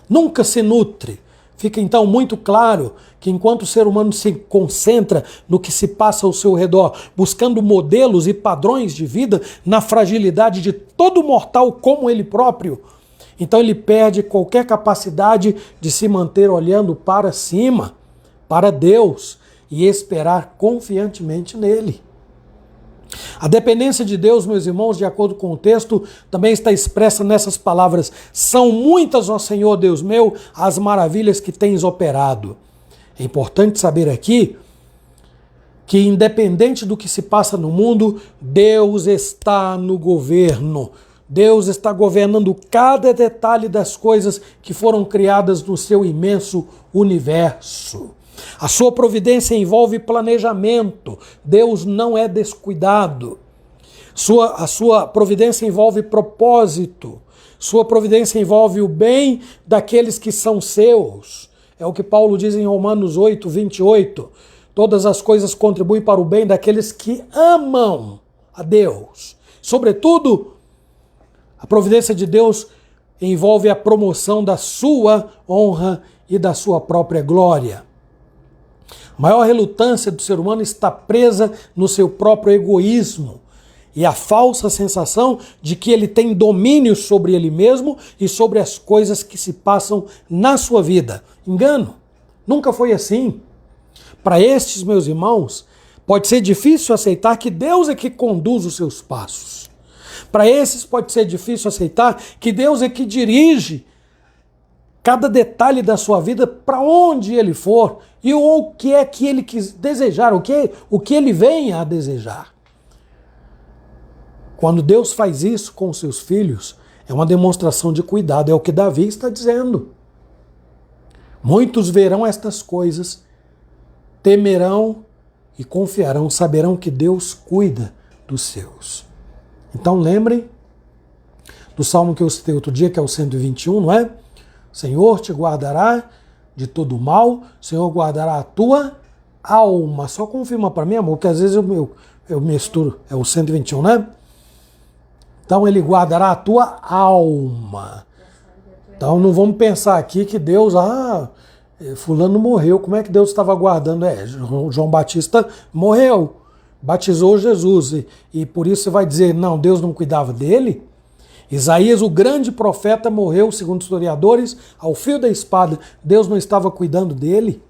nunca se nutre. Fica então muito claro que enquanto o ser humano se concentra no que se passa ao seu redor, buscando modelos e padrões de vida na fragilidade de todo mortal como ele próprio, então ele perde qualquer capacidade de se manter olhando para cima, para Deus, e esperar confiantemente nele. A dependência de Deus, meus irmãos, de acordo com o texto, também está expressa nessas palavras: são muitas, ó Senhor Deus meu, as maravilhas que tens operado. É importante saber aqui que, independente do que se passa no mundo, Deus está no governo. Deus está governando cada detalhe das coisas que foram criadas no seu imenso universo. A sua providência envolve planejamento. Deus não é descuidado. A sua providência envolve propósito. Sua providência envolve o bem daqueles que são seus. É o que Paulo diz em Romanos 8, 28. Todas as coisas contribuem para o bem daqueles que amam a Deus. Sobretudo, a providência de Deus envolve a promoção da sua honra e da sua própria glória. A maior relutância do ser humano está presa no seu próprio egoísmo e a falsa sensação de que ele tem domínio sobre ele mesmo e sobre as coisas que se passam na sua vida. Engano, nunca foi assim. Para estes, meus irmãos, pode ser difícil aceitar que Deus é que conduz os seus passos. Para esses pode ser difícil aceitar que Deus é que dirige cada detalhe da sua vida para onde ele for e o que é que ele quis desejar, o que ele venha a desejar. Quando Deus faz isso com os seus filhos, é uma demonstração de cuidado, é o que Davi está dizendo. Muitos verão estas coisas, temerão e confiarão, saberão que Deus cuida dos seus. Então lembrem do salmo que eu citei outro dia, que é o 121, não é? Senhor te guardará de todo mal, Senhor guardará a tua alma. Só confirma para mim, amor, que às vezes eu misturo, é o 121, né? Então ele guardará a tua alma. Então não vamos pensar aqui que Deus, fulano morreu, como é que Deus estava guardando? João Batista morreu, batizou Jesus, e por isso você vai dizer, não, Deus não cuidava dele? Isaías, o grande profeta, morreu, segundo historiadores, ao fio da espada. Deus não estava cuidando dele?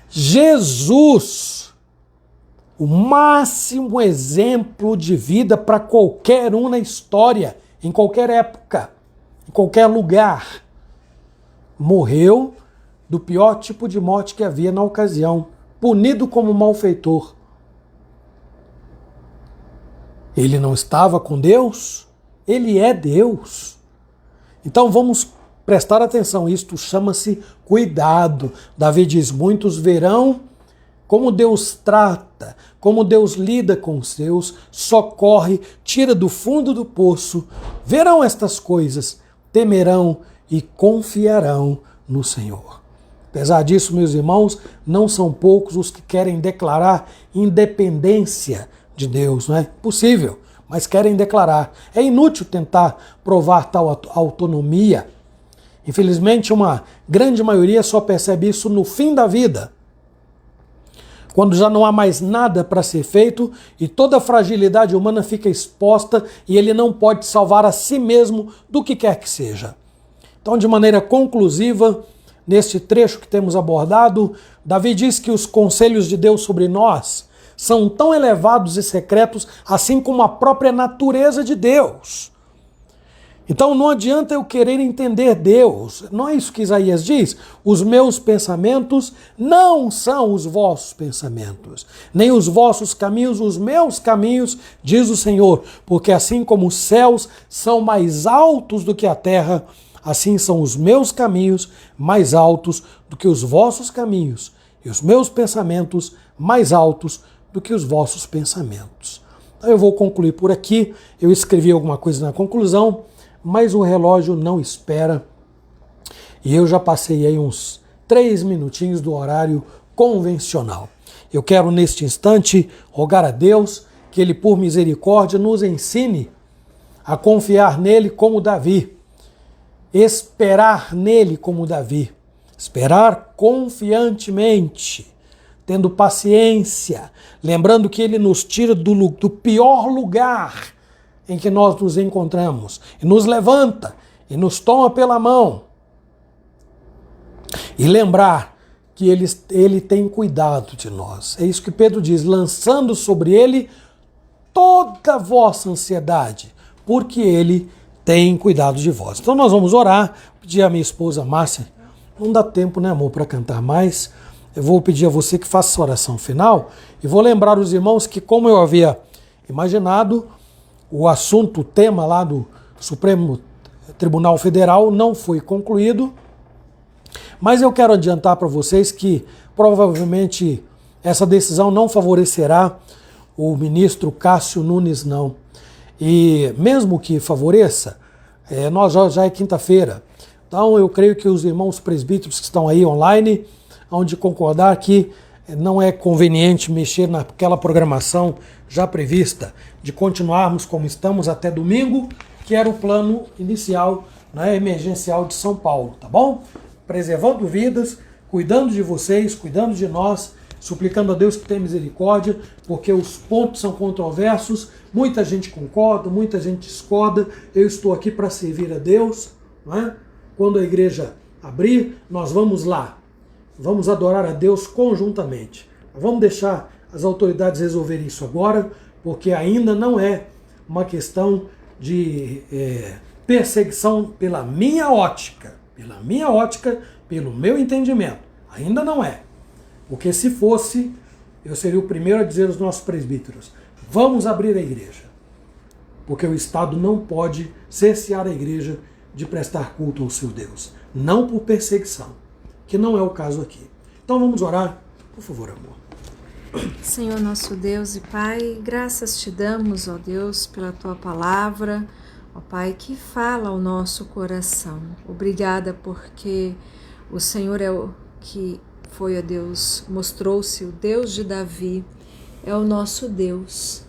Jesus, o máximo exemplo de vida para qualquer um na história, em qualquer época, em qualquer lugar, morreu do pior tipo de morte que havia na ocasião, punido como malfeitor. Ele não estava com Deus? Ele é Deus. Então vamos prestar atenção, isto chama-se cuidado. Davi diz, muitos verão como Deus trata, como Deus lida com os seus, socorre, tira do fundo do poço, verão estas coisas, temerão e confiarão no Senhor. Apesar disso, meus irmãos, não são poucos os que querem declarar independência de Deus. Não é possível, mas querem declarar. É inútil tentar provar tal autonomia. Infelizmente, uma grande maioria só percebe isso no fim da vida, quando já não há mais nada para ser feito e toda a fragilidade humana fica exposta e ele não pode salvar a si mesmo do que quer que seja. Então, de maneira conclusiva, neste trecho que temos abordado, Davi diz que os conselhos de Deus sobre nós são tão elevados e secretos, assim como a própria natureza de Deus. Então não adianta eu querer entender Deus. Não é isso que Isaías diz? Os meus pensamentos não são os vossos pensamentos, nem os vossos caminhos, os meus caminhos, diz o Senhor. Porque assim como os céus são mais altos do que a terra, assim são os meus caminhos mais altos do que os vossos caminhos, e os meus pensamentos mais altos do que os vossos pensamentos. Então eu vou concluir por aqui. Eu escrevi alguma coisa na conclusão, mas o relógio não espera. E eu já passei aí uns 3 minutinhos do horário convencional. Eu quero neste instante rogar a Deus que Ele, por misericórdia, nos ensine a confiar nele como Davi, esperar nele como Davi, esperar confiantemente, tendo paciência, lembrando que Ele nos tira do pior lugar em que nós nos encontramos, e nos levanta, e nos toma pela mão. E lembrar que ele tem cuidado de nós. É isso que Pedro diz, lançando sobre Ele toda a vossa ansiedade, porque Ele tem cuidado de vós. Então nós vamos orar, pedir à minha esposa Márcia, não dá tempo, né, amor, para cantar mais. Eu vou pedir a você que faça essa oração final, e vou lembrar os irmãos que, como eu havia imaginado, o assunto, o tema lá do Supremo Tribunal Federal não foi concluído, mas eu quero adiantar para vocês que provavelmente essa decisão não favorecerá o ministro Cássio Nunes, não. E mesmo que favoreça, nós já é quinta-feira. Então eu creio que os irmãos presbíteros que estão aí online hão de concordar que não é conveniente mexer naquela programação já prevista de continuarmos como estamos até domingo, que era o plano inicial, né, emergencial de São Paulo, tá bom? Preservando vidas, cuidando de vocês, cuidando de nós, suplicando a Deus que tenha misericórdia, porque os pontos são controversos, muita gente concorda, muita gente discorda. Eu estou aqui para servir a Deus, não é? Quando a igreja abrir, nós vamos lá. Vamos adorar a Deus conjuntamente. Vamos deixar as autoridades resolverem isso agora, porque ainda não é uma questão de perseguição pela minha ótica, pelo meu entendimento. Ainda não é. Porque se fosse, eu seria o primeiro a dizer aos nossos presbíteros, vamos abrir a igreja. Porque o Estado não pode cercear a igreja de prestar culto ao seu Deus. Não por perseguição, que não é o caso aqui. Então vamos orar, por favor, amor. Senhor nosso Deus e Pai, graças te damos, ó Deus, pela tua palavra, ó Pai, que fala ao nosso coração. Obrigada porque o Senhor é o que foi, ó Deus, mostrou-se o Deus de Davi, é o nosso Deus,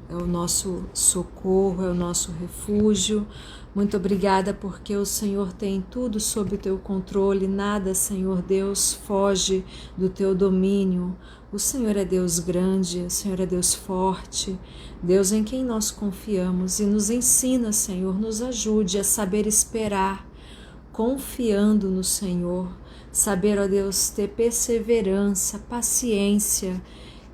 é o nosso socorro, é o nosso refúgio. Muito obrigada porque o Senhor tem tudo sob o teu controle, nada, Senhor Deus, foge do teu domínio. O Senhor é Deus grande, o Senhor é Deus forte, Deus em quem nós confiamos, e nos ensina, Senhor, nos ajude a saber esperar, confiando no Senhor, saber, ó Deus, ter perseverança, paciência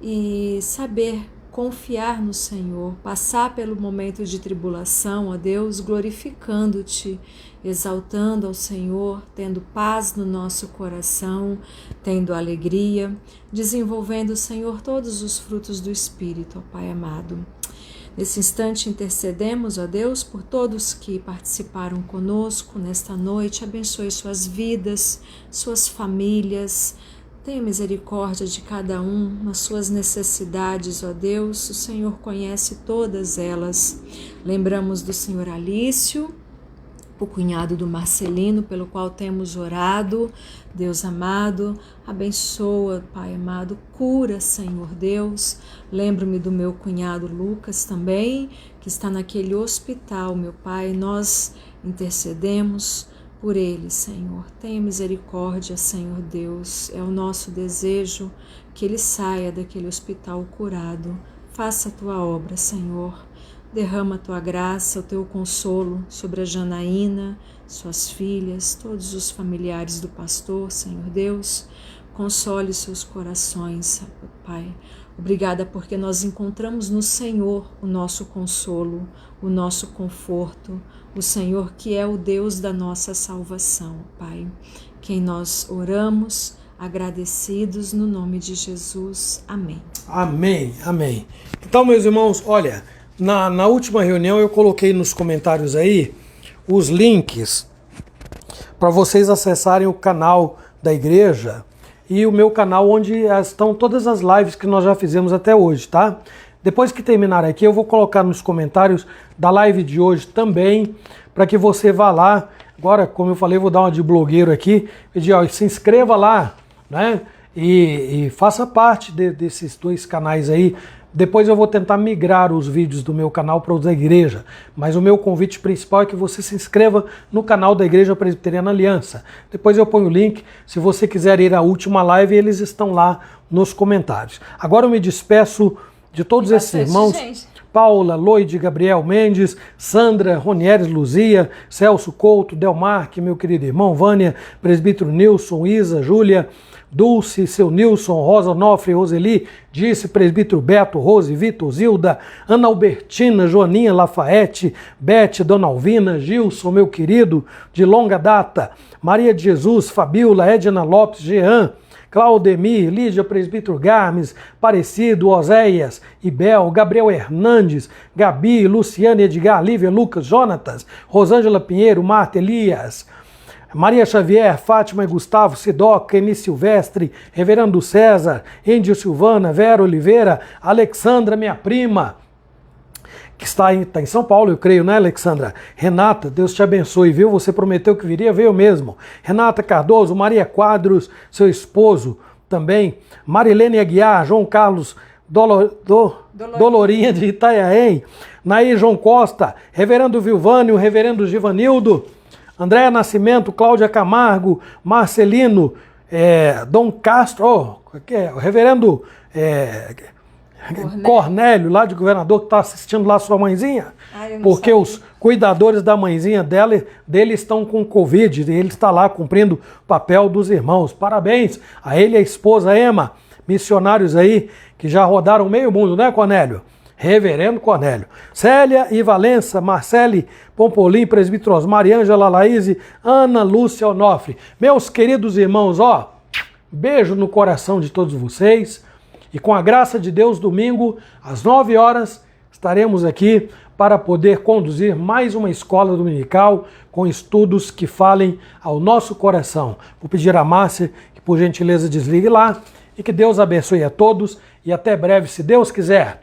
e saber confiar no Senhor, passar pelo momento de tribulação, ó Deus, glorificando-te, exaltando ao Senhor, tendo paz no nosso coração, tendo alegria, desenvolvendo, Senhor, todos os frutos do Espírito, ó Pai amado. Nesse instante intercedemos, ó Deus, por todos que participaram conosco nesta noite, abençoe suas vidas, suas famílias. Tenha misericórdia de cada um nas suas necessidades, ó Deus. O Senhor conhece todas elas. Lembramos do Senhor Alício, o cunhado do Marcelino, pelo qual temos orado. Deus amado, abençoa, Pai amado, cura, Senhor Deus. Lembro-me do meu cunhado Lucas também, que está naquele hospital, meu Pai. Nós intercedemos por ele, Senhor. Tenha misericórdia, Senhor Deus. É o nosso desejo que ele saia daquele hospital curado. Faça a tua obra, Senhor. Derrama a tua graça, o teu consolo sobre a Janaína, suas filhas, todos os familiares do pastor, Senhor Deus. Console seus corações, Pai. Obrigada porque nós encontramos no Senhor o nosso consolo, o nosso conforto, o Senhor que é o Deus da nossa salvação, Pai. Quem nós oramos, agradecidos no nome de Jesus. Amém. Amém, amém. Então, meus irmãos, olha, na última reunião eu coloquei nos comentários aí os links para vocês acessarem o canal da igreja e o meu canal onde estão todas as lives que nós já fizemos até hoje, tá? Depois que terminar aqui eu vou colocar nos comentários da live de hoje também, para que você vá lá. Agora, como eu falei, vou dar uma de blogueiro aqui, pedir, ó, se inscreva lá, né? E faça parte desses dois canais aí. Depois eu vou tentar migrar os vídeos do meu canal para os da igreja, mas o meu convite principal é que você se inscreva no canal da Igreja Presbiteriana Aliança. Depois eu ponho o link, se você quiser ir à última live, eles estão lá nos comentários. Agora eu me despeço de todos esses irmãos. Gente. Paula, Loide, Gabriel Mendes, Sandra, Ronieres, Luzia, Celso Couto, Delmarque, meu querido irmão, Vânia, presbítero Nilson, Isa, Júlia, Dulce, seu Nilson, Rosa Onofre, Roseli, Disse, presbítero Beto, Rose, Vitor, Zilda, Ana Albertina, Joaninha, Lafayette, Bete, Dona Alvina, Gilson, meu querido, de longa data, Maria de Jesus, Fabiola, Edna Lopes, Jean, Claudemir, Lídia, presbítero Garmes, Parecido, Oséias, Ibel, Gabriel Hernandes, Gabi, Luciane, Edgar, Lívia, Lucas, Jonatas, Rosângela Pinheiro, Marta, Elias, Maria Xavier, Fátima e Gustavo, Sidoca, Eni Silvestre, Reverendo César, Índio Silvana, Vera Oliveira, Alexandra, minha prima, que está em São Paulo, eu creio, né, Alexandra? Renata, Deus te abençoe, viu? Você prometeu que viria, veio mesmo. Renata Cardoso, Maria Quadros, seu esposo também, Marilene Aguiar, João Carlos Dolorinha de Itanhaém, Nair João Costa, Reverendo Vilvânio, Reverendo Givanildo, Andréa Nascimento, Cláudia Camargo, Marcelino, Dom Castro, o Reverendo Cornélio, lá de Governador, que está assistindo lá sua mãezinha, porque sabia. Os cuidadores da mãezinha dele estão com Covid, e ele está lá cumprindo o papel dos irmãos. Parabéns a ele e a esposa Emma, missionários aí que já rodaram meio mundo, né, Cornélio? Reverendo Cornélio. Célia e Valença, Marcele Pompolim, presbítero Osmar, Ângela Laíse, Ana Lúcia Onofre. Meus queridos irmãos, ó, beijo no coração de todos vocês. E com a graça de Deus, domingo, às 9 horas, estaremos aqui para poder conduzir mais uma escola dominical com estudos que falem ao nosso coração. Vou pedir a Márcia que, por gentileza, desligue lá e que Deus abençoe a todos e até breve, se Deus quiser.